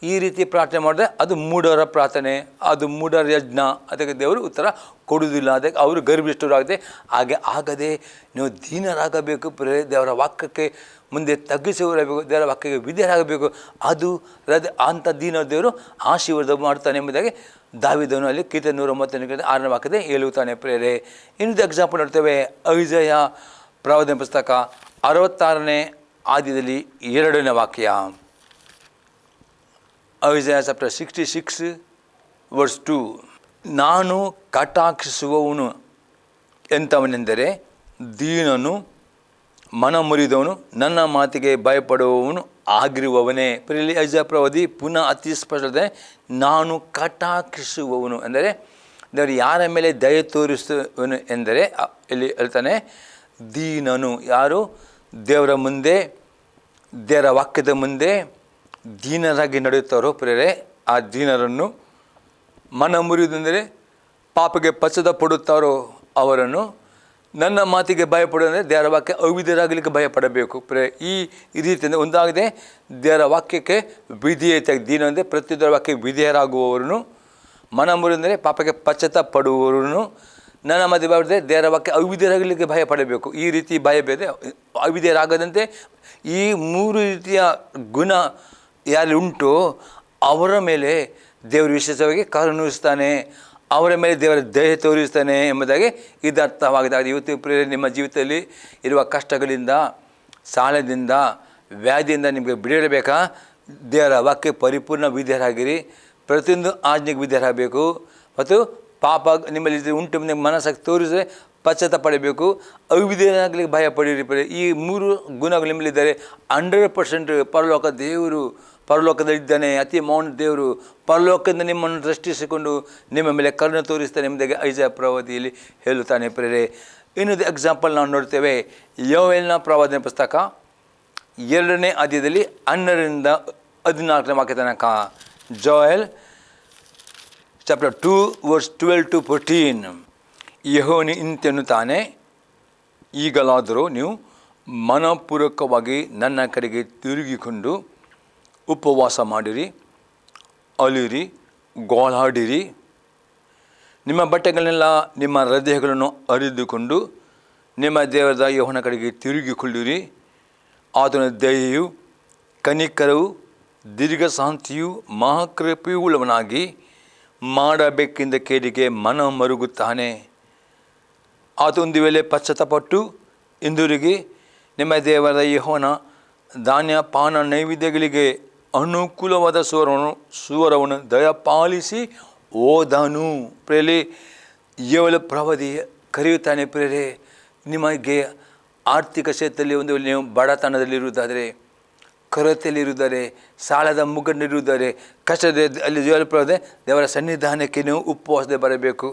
ಈ ರೀತಿ ಪ್ರಾರ್ಥನೆ ಮಾಡಿದ್ರೆ ಅದು ಮೂಢರ ಪ್ರಾರ್ಥನೆ, ಅದು ಮೂಢರ ಯಜ್ಞ. ಅದಕ್ಕೆ ದೇವರು ಉತ್ತರ ಕೊಡುವುದಿಲ್ಲ. ಅದಕ್ಕೆ ಅವರು ಗರ್ಭಿಷ್ಠರಾಗದೆ ಹಾಗೆ ಆಗದೆ ನೀವು ದೀನರಾಗಬೇಕು. ದೇವರ ವಾಕ್ಯಕ್ಕೆ ಮುಂದೆ ತಗ್ಗಿಸುವರಬೇಕು, ದೇವರ ವಾಕ್ಯಕ್ಕೆ ವಿಧೇಯರಾಗಬೇಕು. ಅದು ಅಂಥ ದೀನ ದೇವರು ಆಶೀರ್ವಾದ ಮಾಡ್ತಾನೆ ಎಂಬುದಾಗಿ ದಾವೀದನು ಅಲ್ಲಿ ಕೀರ್ತನೆ 139 6ನೇ ವಾಕ್ಯದ ಹೇಳುತ್ತಾನೆ ಪ್ರಿಯರೇ. ಇನ್ನೊಂದು ಎಕ್ಸಾಂಪಲ್ ನೋಡ್ತೇವೆ. ಐಜಯ ಪ್ರವಾದನೆ ಪುಸ್ತಕ 66ನೇ ಆದ್ಯದಲ್ಲಿ 2ನೇ ವಾಕ್ಯ. ಐಜಯ ಚಾಪ್ಟರ್ 66 ವರ್ಸ್ 2. ನಾನು ಕಟಾಕ್ಷಿಸುವವನು ಎಂಥವನೆಂದರೆ ದೀನನು, ಮನ ಮುರಿದವನು, ನನ್ನ ಮಾತಿಗೆ ಭಯಪಡುವವನು ಆಗಿರುವವನೇ. ಪ್ರಿಯಲಿ ಐಜಯ ಪ್ರವಾದಿ ಪುನಃ ಅತಿ ಸ್ಪಷ್ಟತೆ, ನಾನು ಕಟಾಕ್ಷಿಸುವವನು ಎಂದರೆ ದೇವರು ಯಾರ ಮೇಲೆ ದಯೆ ತೋರಿಸುವವನು ಎಂದರೆ ಇಲ್ಲಿ ಹೇಳ್ತಾನೆ ದೀನನು. ಯಾರು ದೇವರ ಮುಂದೆ, ದೇವರ ವಾಕ್ಯದ ಮುಂದೆ ದೀನರಾಗಿ ನಡೆಯುತ್ತಾರೋ ಪ್ರಿಯರೇ, ಆ ದೀನರನ್ನು, ಮನ ಮುರಿಯುವುದೆಂದರೆ ಪಾಪಕ್ಕೆ ಪಶ್ಚಾತ್ತಾಪಪಡುತ್ತಾರೋ ಅವರನ್ನು, ನನ್ನ ಮಾತಿಗೆ ಭಯಪಡುವುದಂದರೆ ದೇವರ ವಾಕ್ಯ ಅವಿಧೇಯರಾಗಲಿಕ್ಕೆ ಭಯಪಡಬೇಕು. ಈ ರೀತಿಯಿಂದ ಒಂದಾಗಿದೆ ದೇವರ ವಾಕ್ಯಕ್ಕೆ ವಿಧೇಯತೆ. ದೀನ ಅಂದರೆ ಪ್ರತಿಯೊಂದರ ವಾಕ್ಯಕ್ಕೆ ವಿಧೇಯರಾಗುವವರನ್ನು, ಮನ ಮುರಿಯುವುದೆಂದರೆ ಪಾಪಕ್ಕೆ ಪಶ್ಚಾತ್ತಾಪಪಡುವವರನ್ನು, ನನ್ನ ಮಾತಿಗೆ ಭಯಪಡದೆ ದೇವರ ವಾಕ್ಯ ಅವಿಧೇಯರಾಗಲಿಕ್ಕೆ ಭಯಪಡಬೇಕು. ಈ ರೀತಿ ಭಯಬೇದೆ ಅವಿಧೇಯರಾಗದಂತೆ ಈ 3 ರೀತಿಯ ಗುಣ ಯಾರು ಉಂಟು ಅವರ ಮೇಲೆ ದೇವರು ವಿಶೇಷವಾಗಿ ಕರುಣಿಸ್ತಾನೆ, ಅವರ ಮೇಲೆ ದೇವರ ದಯೆ ತೋರಿಸ್ತಾನೆ ಎಂಬುದಾಗಿ ಇದು ಅರ್ಥವಾಗಿದೆ. ಇವತ್ತು ಪ್ರಿಯರೇ, ನಿಮ್ಮ ಜೀವಿತದಲ್ಲಿ ಇರುವ ಕಷ್ಟಗಳಿಂದ, ಸಾಲದಿಂದ, ವ್ಯಾಧಿಯಿಂದ ನಿಮಗೆ ಬಿಡುಗಡೆ ಬೇಕಾ? ದೇವರ ವಾಕ್ಯ ಪರಿಪೂರ್ಣ ವಿಧೇಯರಾಗಿರಿ. ಪ್ರತಿಯೊಂದು ಆಜ್ಞೆಗೆ ವಿಧೇಯರಾಗಬೇಕು. ಮತ್ತು ಪಾಪ ನಿಮ್ಮಲ್ಲಿ ಉಂಟು ನಿಮಗೆ ಮನಸ್ಸಾಗಿ ತೋರಿಸಿದ್ರೆ ಪಶ್ಚಾತ್ತಾಪ ಪಡಬೇಕು. ಅವಿಧೇಯರಾಗಲಿಕ್ಕೆ ಭಯ ಪಡಿರಿ. ಈ 3 ಗುಣಗಳು ನಿಮ್ಮಲ್ಲಿದ್ದರೆ 100% ಪರಲೋಕ ದೇವರು ಪರಲೋಕದಲ್ಲಿದ್ದಾನೆ. ಅತಿ ಮೌನ ದೇವರು ಪರಲೋಕದಿಂದ ನಿಮ್ಮನ್ನು ಸೃಷ್ಟಿಸಿಕೊಂಡು ನಿಮ್ಮ ಮೇಲೆ ಕರುಣೆ ತೋರಿಸ್ತಾನೆ ಎಂಬುದಾಗಿ ಐಜಯ ಪ್ರವಾದಿಯಲ್ಲಿ ಹೇಳುತ್ತಾನೆ ಪ್ರಿಯರೇ. ಇನ್ನೊಂದು ಎಕ್ಸಾಂಪಲ್ ನಾವು ನೋಡ್ತೇವೆ. ಯೋವೇಲನ ಪ್ರವಾದನೆ ಪುಸ್ತಕ 2ನೇ ಅಧ್ಯಾಯದಲ್ಲಿ 12ರಿಂದ 14ನೇ ವಾಕ್ಯ ತನಕ. Joel chapter 2 verse 12 to 14. ಯೆಹೋವನು ಇಂತೆನ್ನುತ್ತಾನೆ, ಈಗಲಾದರೂ ನೀವು ಮನಪೂರ್ವಕವಾಗಿ ನನ್ನ ಕಡೆಗೆ ತಿರುಗಿಕೊಂಡು ಉಪವಾಸ ಮಾಡಿರಿ, ಅಲಿರಿ, ಗೋಳಾಡಿರಿ. ನಿಮ್ಮ ಬಟ್ಟೆಗಳನ್ನೆಲ್ಲ ನಿಮ್ಮ ಹೃದಯಗಳನ್ನು ಅರಿದುಕೊಂಡು ನಿಮ್ಮ ದೇವರಾದ ಯೆಹೋವನ ಕಡೆಗೆ ತಿರುಗಿಕೊಳ್ಳಿರಿ. ಆತನ ದಯೆಯು, ಕನಿಕರವು, ದೀರ್ಘಶಾಂತಿಯು, ಮಹಾಕೃಪೆಯುಳ್ಳವನಾಗಿ ಮಾಡಬೇಕೆಂದ ಕೇಡಿಗೆ ಮನ ಮರುಗುತ್ತಾನೆ. ಆತ ಒಂದು ವೇಳೆ ಪಶ್ಚಾತ್ತಾಪಟ್ಟು ಹಿಂದಿರುಗಿ ನಿಮ್ಮ ದೇವರ ಯೆಹೋವನ ಧಾನ್ಯ ಪಾನ ನೈವೇದ್ಯಗಳಿಗೆ ಅನುಕೂಲವಾದ ಸ್ವರವನ್ನು ದಯಪಾಲಿಸಿ ಓದನು. ಪ್ರೇಲೆ ಯೋವೇಲ ಪ್ರವಾದಿ ಕರೆಯುತ್ತಾನೆ ಪ್ರೇರೆ, ನಿಮಗೆ ಆರ್ಥಿಕ ಕ್ಷೇತ್ರದಲ್ಲಿ ಒಂದು ವೇಳೆ ನೀವು ಬಡತನದಲ್ಲಿರುವುದಾದರೆ, ಕೊರತೆಯಲ್ಲಿರುವುದಾದರೆ, ಸಾಲದ ಮುಗ್ಗಟ್ಟಿರುವುದಾದರೆ, ಕಷ್ಟದ ಅಲ್ಲಿ ಯೋವೇಲ ಪ್ರವಾದಿ ದೇವರ ಸನ್ನಿಧಾನಕ್ಕೆ ನೀವು ಉಪವಾಸದೆ ಬರಬೇಕು.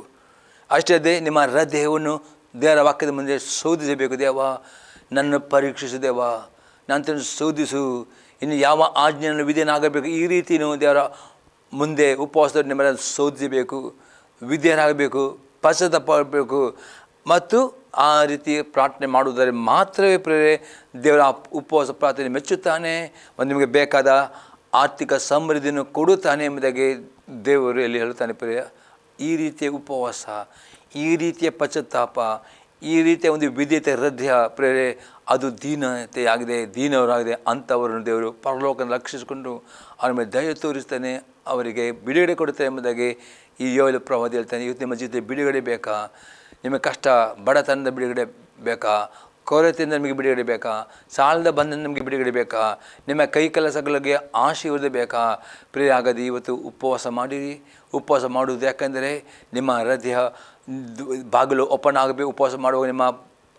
ಅಷ್ಟೇ ಅದೇ ನಿಮ್ಮ ಹೃದಯವನ್ನು ದೇವರ ವಾಕ್ಯದ ಮುಂದೆ ಶೋಧಿಸಬೇಕು. ದೇವ, ನನ್ನ ಪರೀಕ್ಷಿಸು ದೇವ, ನನ್ನ ಶೋಧಿಸು, ಇನ್ನು ಯಾವ ಆಜ್ಞೆಯನ್ನು ವಿಧೇಯನಾಗಬೇಕು. ಈ ರೀತಿ ನೀವು ದೇವರ ಮುಂದೆ ಉಪವಾಸದ ನಿಮ್ಮನ್ನು ಶೋಧಿಸಬೇಕು, ವಿಧೇಯರಾಗಬೇಕು, ಪಶ್ಚಾತ್ತಾಪಡಬೇಕು. ಮತ್ತು ಆ ರೀತಿ ಪ್ರಾರ್ಥನೆ ಮಾಡುವುದರಲ್ಲಿ ಮಾತ್ರವೇ ಪ್ರೇರೆ ದೇವರ ಉಪವಾಸ ಪ್ರಾರ್ಥನೆ ಮೆಚ್ಚುತ್ತಾನೆ ಮತ್ತು ನಿಮಗೆ ಬೇಕಾದ ಆರ್ಥಿಕ ಸಮೃದ್ಧಿಯನ್ನು ಕೊಡುತ್ತಾನೆ ಎಂಬುದಾಗಿ ದೇವರು ಎಲ್ಲಿ ಹೇಳುತ್ತಾನೆ ಪ್ರೇರೆ. ಈ ರೀತಿಯ ಉಪವಾಸ, ಈ ರೀತಿಯ ಪಶ್ಚಾತ್ತಾಪ, ಈ ರೀತಿಯ ಒಂದು ವಿಧೇಯತೆ ಹೃದಯ ಪ್ರೇರೆ, ಅದು ದೀನತೆಯಾಗಿದೆ, ದೀನವರಾಗಿದೆ. ಅಂಥವರನ್ನು ದೇವರು ಪರಲೋಕನ ರಕ್ಷಿಸಿಕೊಂಡು ಅವರ ಮೇಲೆ ದಯೆ ತೋರಿಸ್ತಾನೆ, ಅವರಿಗೆ ಬಿಡುಗಡೆ ಕೊಡುತ್ತೆ ಎಂಬುದಾಗಿ ಈ ಯೋವೇಲ ಪ್ರವಾದಿ ಹೇಳ್ತಾನೆ. ಇವತ್ತು ನಿಮ್ಮ ಜೊತೆ ಬಿಡುಗಡೆ ಬೇಕಾ? ನಿಮ್ಮ ಕಷ್ಟ ಬಡತನದ ಬಿಡುಗಡೆ ಬೇಕಾ? ಕೊರತೆಯಿಂದ ನಿಮಗೆ ಬಿಡುಗಡೆ ಬೇಕಾ? ಸಾಲದ ಬಂದ ನಿಮಗೆ ಬಿಡುಗಡೆ ಬೇಕಾ? ನಿಮ್ಮ ಕೈ ಕೆಲಸಗಳಿಗೆ ಆಶೀರ್ವಾದ ಬೇಕಾ? ಪ್ರಿಯ ಆಗದೆ ಇವತ್ತು ಉಪವಾಸ ಮಾಡಿರಿ. ಉಪವಾಸ ಮಾಡುವುದು ಯಾಕೆಂದರೆ ನಿಮ್ಮ ಹೃದಯ ಬಾಗಿಲು ಓಪನ್ ಆಗಬೇಕು. ಉಪವಾಸ ಮಾಡುವಾಗ ನಿಮ್ಮ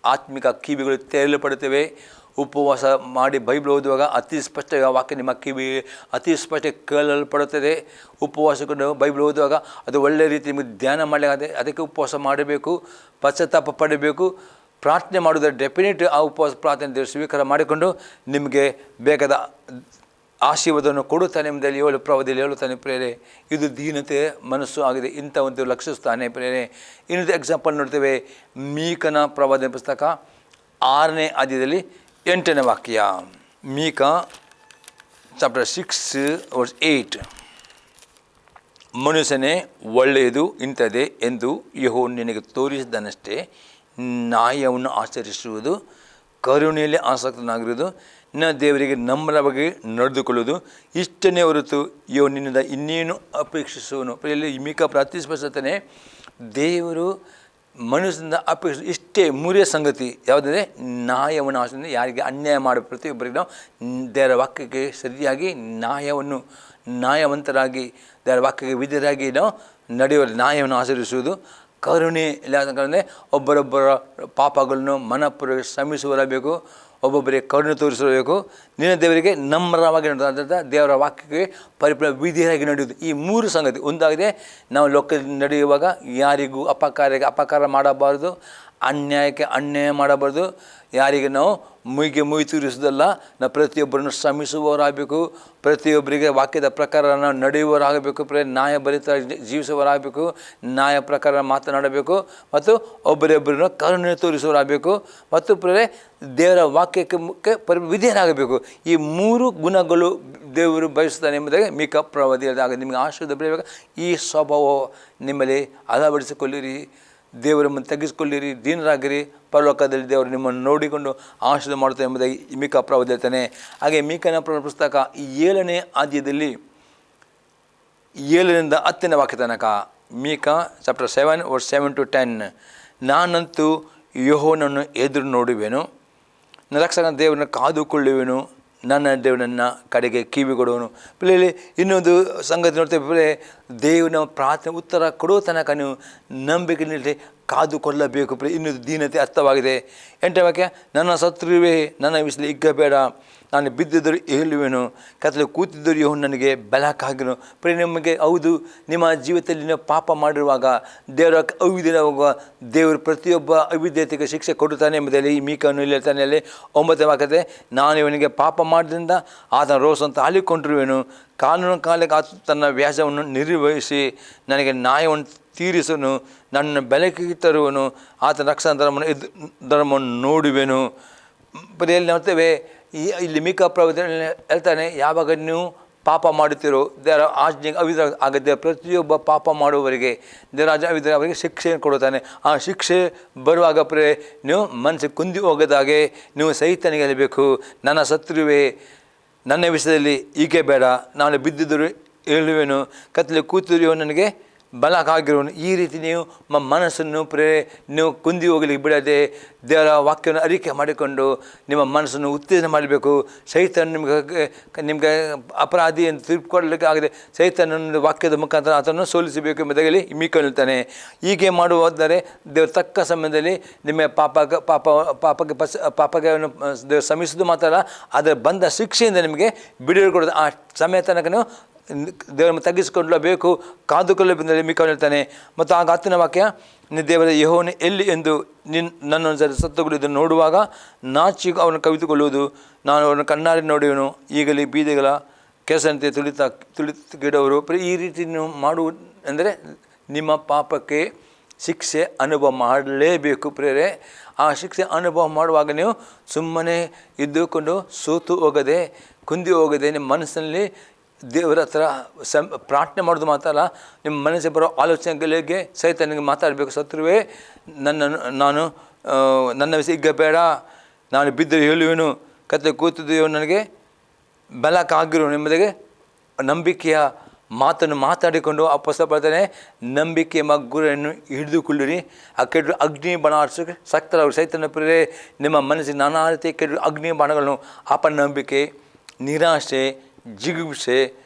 ಆತ್ಮಿಕ ಕಿವಿಗಳು ತೆರೆಯಲ್ಪಡುತ್ತವೆ. ಉಪವಾಸ ಮಾಡಿ ಬೈಬಲ್ ಓದುವಾಗ ಅತಿ ಸ್ಪಷ್ಟ ವಾಕ್ಯ ನಿಮ್ಮ ಕಿವಿ ಅತಿ ಸ್ಪಷ್ಟ ಕೇಳಲ್ಪಡುತ್ತದೆ. ಉಪವಾಸಕೊಂಡು ಬೈಬಲ್ ಓದುವಾಗ ಅದು ಒಳ್ಳೆಯ ರೀತಿ ನಿಮಗೆ ಧ್ಯಾನ ಮಾಡಲಿಕ್ಕೆ ಅದಕ್ಕೆ ಉಪವಾಸ ಮಾಡಬೇಕು, ಪಶ್ಚಾತ್ತಾಪ ಪಡಬೇಕು, ಪ್ರಾರ್ಥನೆ ಮಾಡೋದ್ರೆ ಡೆಫಿನೆಟ್ ಆ ಉಪವಾಸ ಪ್ರಾರ್ಥನೆ ಸ್ವೀಕಾರ ಮಾಡಿಕೊಂಡು ನಿಮಗೆ ಬೇಕಾದ ಆಶೀರ್ವಾದವನ್ನು ಕೊಡುತ್ತಾನೆ ಎಂಬುದಾಗಿ ಯೋವೇಲ ಪ್ರವಾದಿಯಲ್ಲಿ ಹೇಳುತ್ತಾನೆ ಪ್ರೇರೆ. ಇದು ದೀನತೆ ಮನಸ್ಸು ಆಗಿದೆ, ಇಂಥ ಒಂದು ಲಕ್ಷಿಸ್ತಾನೆ ಪ್ರೇರೆ. ಇನ್ನೊಂದು ಎಕ್ಸಾಂಪಲ್ ನೋಡ್ತೇವೆ. ಮೀಕನ ಪ್ರವಾದನೆ ಪುಸ್ತಕ 6ನೇ ಅಧ್ಯಾಯದಲ್ಲಿ 8ನೇ ವಾಕ್ಯ. Micah chapter 6 verse 8. ಮನುಷ್ಯನೇ, ಒಳ್ಳೆಯದು ಇಂಥದ್ದೇ ಎಂದು ಯೆಹೋವನು ನಿನಗೆ ತೋರಿಸಿದನಷ್ಟೇ ನ್ಯಾಯವನ್ನು ಆಚರಿಸುವುದು ಕರುಣೆಯಲ್ಲಿ ಆಸಕ್ತನಾಗಿರೋದು, ನಿನ್ನ ದೇವರಿಗೆ ನಮ್ರವಾಗಿ ನಡೆದುಕೊಳ್ಳೋದು ಇಷ್ಟನೇ ಹೊರತು ನಿನ್ನಿಂದ ಇನ್ನೇನು ಅಪೇಕ್ಷಿಸುವನು. ಇಲ್ಲಿ ಮೀಕ ಪ್ರತಿಸ್ಪಷ್ಟನೆ ದೇವರು ಮನುಷ್ಯನಿಂದ ಅಪೇಕ್ಷಿಸ ಇಷ್ಟೇ ಮೂರೇ ಸಂಗತಿ. ಯಾವುದಂದರೆ ನ್ಯಾಯವನ್ನು ಆಶೆ, ಯಾರಿಗೆ ಅನ್ಯಾಯ ಮಾಡೋ ಪ್ರತಿಯೊಬ್ಬರಿಗೆ ನಾವು ದೇವರ ವಾಕ್ಯಕ್ಕೆ ಸರಿಯಾಗಿ ನ್ಯಾಯವಂತರಾಗಿ ದೇವರ ವಾಕ್ಯಕ್ಕೆ ವಿಧೇಯರಾಗಿ ನಾವು ನಡೆಯುವ ನ್ಯಾಯವನ್ನು ಆಚರಿಸುವುದು. ಕರುಣೆ ಇಲ್ಲ, ಒಬ್ಬರೊಬ್ಬರ ಪಾಪಗಳನ್ನು ಮನಪೂರ್ವಕ ಶ್ರಮಿಸುವರಬೇಕು, ಒಬ್ಬೊಬ್ಬರಿಗೆ ಕರುಣೆ ತೋರಿಸಬೇಕು. ನಿನ್ನ ದೇವರಿಗೆ ನಮ್ರವಾಗಿ ನಡೆದ ದೇವರ ವಾಕ್ಯಕ್ಕೆ ಪರಿಪೂರ್ಣ ವಿಧೇಯರಾಗಿ ನಡೆಯುವುದು. ಈ ಮೂರು ಸಂಗತಿ ಒಂದಾಗಿದೆ. ನಾವು ಲೋಕದಲ್ಲಿ ನಡೆಯುವಾಗ ಯಾರಿಗೂ ಅಪಕಾರ ಮಾಡಬಾರ್ದು, ಅನ್ಯಾಯಕ್ಕೆ ಅನ್ಯಾಯ ಮಾಡಬಾರ್ದು. ಯಾರಿಗೆ ನಾವು ಮುಯಿ ತೂರಿಸೋದಲ್ಲ, ನಾವು ಪ್ರತಿಯೊಬ್ಬರನ್ನು ಶ್ರಮಿಸುವವರಾಗಬೇಕು, ಪ್ರತಿಯೊಬ್ಬರಿಗೆ ವಾಕ್ಯದ ಪ್ರಕಾರ ನಾವು ನಡೆಯುವವರಾಗಬೇಕು, ನ್ಯಾಯಭರಿತ ಜೀವಿಸುವವರಾಗಬೇಕು, ನ್ಯಾಯ ಪ್ರಕಾರ ಮಾತನಾಡಬೇಕು ಮತ್ತು ಒಬ್ಬರೊಬ್ಬರನ್ನು ಕರುಣೆ ತೋರಿಸುವವರಾಗಬೇಕು ಮತ್ತು ದೇವರ ವಾಕ್ಯಕ್ಕೆ ವಿಧೇಯರಾಗಬೇಕು. ಈ ಮೂರು ಗುಣಗಳು ದೇವರು ಬಯಸುತ್ತಾನೆ ಎಂಬುದಾಗಿ ಮೀಕ ಪ್ರವಾದಿ ಹೇಳಿದಾಗ ನಿಮಗೆ ಆಶೀರ್ವಾದ ಬೆಳೆಯುವಾಗ ಈ ಸ್ವಭಾವ ನಿಮ್ಮಲ್ಲಿ ಅಳವಡಿಸಿಕೊಳ್ಳಿರಿ, ದೇವರನ್ನು ತಗ್ಗಿಸಿಕೊಳ್ಳಿರಿ, ದೀನರಾಗಿರಿ, ಪರಲೋಕದಲ್ಲಿ ದೇವರು ನಿಮ್ಮನ್ನು ನೋಡಿಕೊಂಡು ಆಶೀರ್ವಾದ ಮಾಡುತ್ತಾರೆ ಎಂಬುದಾಗಿ ಮೀಕ ಪ್ರವಾದಿ ಹೇಳ್ತಾನೆ. ಹಾಗೆ ಮೀಕನ ಪುಸ್ತಕ 7ನೇ ಅಧ್ಯಾಯದಲ್ಲಿ 7ರಿಂದ 10ನೇ ವಾಕ್ಯ ತನಕ, ಮೀಕ ಚಾಪ್ಟರ್ 7 ವರ್ಸ್ 7 to 10. ನಾನಂತೂ ಯೆಹೋವನನ್ನು ಎದುರು ನೋಡುವೆನು, ನನ್ನ ರಕ್ಷಕ ದೇವರನ್ನು ಕಾದುಕೊಳ್ಳುವೆನು, ನನ್ನ ದೇವನನ್ನು ಕಡೆಗೆ ಕಿವಿಗೊಡುವನು. ಇಲ್ಲಿ ಇನ್ನೊಂದು ಸಂಗತಿ ನೋಡ್ತೇವೆ, ದೇವನ ಪ್ರಾರ್ಥನೆ ಉತ್ತರ ಕೊಡುವ ತನಕ ನೀವು ನಂಬಿಕೆಯಲ್ಲಿ ಕಾದುಕೊಳ್ಳಬೇಕು. ಇನ್ನೊಂದು ದೀನತೆ ಅರ್ಥವಾಗಿದೆ. 8ನೇ ವಾಕ್ಯ, ನನ್ನ ಶತ್ರುವೇ ನನ್ನ ವಿಷಯದಲ್ಲಿ ಹಿಗ್ಗಬೇಡ, ನಾನು ಬಿದ್ದಿದ್ದರೂ ಏಳುವೆನು, ಕತ್ತಲೆ ಕೂತಿದ್ದರೂ ಯೆಹೋವನು ನನಗೆ ಬೆಳಕಾಗಿನು. ನಿಮಗೆ ಹೌದು, ನಿಮ್ಮ ಜೀವಿತದಲ್ಲಿ ನೀವು ಪಾಪ ಮಾಡಿರುವಾಗ ದೇವರ ಅವಿಧೇಯರಾಗುವಾಗ ದೇವರು ಪ್ರತಿಯೊಬ್ಬ ಅವಿಧೇಯತೆಗೆ ಶಿಕ್ಷೆ ಕೊಡುತ್ತಾನೆ ಎಂಬುದರಲ್ಲಿ ಈ ಮೀಕನು ಇಲ್ಲಿ ಹೇಳ್ತಾನೆ. ಅಲ್ಲಿ 9ನೇ ವಾಕ್ಯತೆ, ನಾನು ಇವನಿಗೆ ಪಾಪ ಮಾಡಿದ್ರಿಂದ ಆತನ ರೋಸಂತ ಆಳಿಕೊಂಡಿರುವೆನು, ಕಾನೂನು ಕಾಲಕ್ಕೆ ಆತ ತನ್ನ ವ್ಯಾಸವನ್ನು ನಿರ್ವಹಿಸಿ ನನಗೆ ನ್ಯಾಯವನ್ನು ತೀರಿಸನು, ನನ್ನ ಬೆಳಕಿಗೆ ತರುವನು, ಆತನ ರಕ್ಷಣಾ ಧರ್ಮವನ್ನು ನೋಡುವೆನು. ಎಲ್ಲಿ ನೋಡ್ತೇವೆ, ಇಲ್ಲಿ ಮೀಕ ಪ್ರವಾದಿ ಹೇಳ್ತಾನೆ, ಯಾವಾಗ ನೀವು ಪಾಪ ಮಾಡುತ್ತೀರೋ ದೇವರ ಆಜ್ಞೆಗೆ ಆಗದೆ ಪ್ರತಿಯೊಬ್ಬ ಪಾಪ ಮಾಡುವವರಿಗೆ ದೇವರಾಜ ಅವರಿಗೆ ಶಿಕ್ಷೆಯನ್ನು ಕೊಡುತ್ತಾನೆ. ಆ ಶಿಕ್ಷೆ ಬರುವಾಗ ನೀವು ಮನಸ್ಸಿಗೆ ಕುಂದಿ ಹೋಗದಾಗೆ ನೀವು ಸೈತನಿಗೆ ಹೇಳಬೇಕು, ನನ್ನ ಶತ್ರುವೇ ನನ್ನ ವಿಷಯದಲ್ಲಿ ಹೀಗೆ ಬೇಡ, ನಾನು ಬಿದ್ದಿದ್ದರೂ ಹೇಳುವೆನು, ಕತ್ತಲೆ ಕೂತಿರುವ ನನಗೆ ಬಲಕ್ಕಾಗಿರುವನು. ಈ ರೀತಿ ನೀವು ಮನಸ್ಸನ್ನು ನೀವು ಕುಂದಿ ಹೋಗಲಿಕ್ಕೆ ಬಿಡದೆ ದೇವರ ವಾಕ್ಯವನ್ನು ಅರಿಕೆ ಮಾಡಿಕೊಂಡು ನಿಮ್ಮ ಮನಸ್ಸನ್ನು ಉತ್ತೇಜನ ಮಾಡಬೇಕು. ಸೈತನ್ ನಿಮಗೆ ಅಪರಾಧಿ ಅಂತ ತಿಳ್ಕೊಳ್ಳಲಿಕ್ಕೆ ಆಗದೆ ಸೈತನನ್ನು ವಾಕ್ಯದ ಮುಖಾಂತರ ಆತನನ್ನು ಸೋಲಿಸಬೇಕು ಎಂಬುದಾಗಿ ಮೀಕ ಹೇಳ್ತಾನೆ. ಹೀಗೆ ಮಾಡುವುದಾದರೆ ದೇವರು ತಕ್ಕ ಸಮಯದಲ್ಲಿ ನಿಮ್ಮ ಪಾಪಕ್ಕೆ ದೇವರು ಶ್ರಮಿಸೋದು ಮಾತ್ರ ಅದರ ಬಂದ ಶಿಕ್ಷೆಯಿಂದ ನಿಮಗೆ ಬಿಡುಗಡೆ ಕೊಡೋದು. ಆ ಸಮಯ ತನಕ ನೀವು ದೇವರನ್ನು ತಗ್ಗಿಸಿಕೊಳ್ಳಬೇಕು, ಕಾದುಕೊಳ್ಳಬೇಕೆಂದರೆ ಮೀಕ ಹೇಳ್ತಾನೆ. ಮತ್ತು ಆಗ 10ನೇ ವಾಕ್ಯ, ದೇವರ ಯೆಹೋವನು ಎಲ್ಲಿ ಎಂದು ನನ್ನೊಂದು ಸತ್ತುಗಳಿದ್ದನ್ನು ನೋಡುವಾಗ ನಾಚಿಗೆ ಅವನು ಕವಿತುಕೊಳ್ಳುವುದು, ನಾನು ಅವನ ಕಣ್ಣಾರಿ ನೋಡುವೆನು, ಈಗಲೇ ಬೀದಿಗಳ ಕೆಸರಂತೆ ತುಳಿತಗಿಡವರು. ಈ ರೀತಿ ನೀವು ಮಾಡುವುದೆಂದರೆ ನಿಮ್ಮ ಪಾಪಕ್ಕೆ ಶಿಕ್ಷೆ ಅನುಭವ ಮಾಡಲೇಬೇಕು ಪ್ರೇರೆ. ಆ ಶಿಕ್ಷೆ ಅನುಭವ ಮಾಡುವಾಗ ನೀವು ಸುಮ್ಮನೆ ಇದ್ದುಕೊಂಡು ಸೋತು ಹೋಗದೆ ಕುಂದಿ ಹೋಗದೆ ನಿಮ್ಮ ಮನಸ್ಸಿನಲ್ಲಿ ದೇವರ ಹತ್ರ ಪ್ರಾರ್ಥನೆ ಮಾಡೋದು ಮಾತ್ರ ಅಲ್ಲ, ನಿಮ್ಮ ಮನಸ್ಸಿಗೆ ಬರೋ ಆಲೋಚನೆಗಳಿಗೆ ಸಹಿತ ನನಗೆ ಮಾತಾಡಬೇಕು. ಶತ್ರುವೇ ನನ್ನ ವಿಷಯ ಹಿಗ್ಗಬೇಡ, ನಾನು ಬಿದ್ದರೆ ಹೇಳುವೆನು, ಕತ್ತಲೆ ಕೂತಿದ್ದೆಯೋ ನನಗೆ ಬೆಳಕಾಗಿರು ಎಂಬುದಾಗಿ ನಂಬಿಕೆಯ ಮಾತನ್ನು ಮಾತಾಡಿಕೊಂಡು ಅಪೊಸ್ತಲ ಬರ್ತಾನೆ. ನಂಬಿಕೆ ಗುರಿಯನ್ನು ಹಿಡಿದುಕೊಳ್ಳಿರಿ, ಆ ಕೆಟ್ಟು ಅಗ್ನಿ ಬಾಣ ಆರಿಸೋಕೆ ಸಕ್ತರವರು ಸೈತನ ಪ್ರೇರೆ. ನಿಮ್ಮ ಮನಸ್ಸಿಗೆ ನಾನಾ ರೀತಿ ಕೆಟ್ಟು ಅಗ್ನಿ ಬಾಣಗಳನ್ನು ಅಪನಂಬಿಕೆ, ನಿರಾಶೆ, ಜಿಗುಪ್ಸೆ,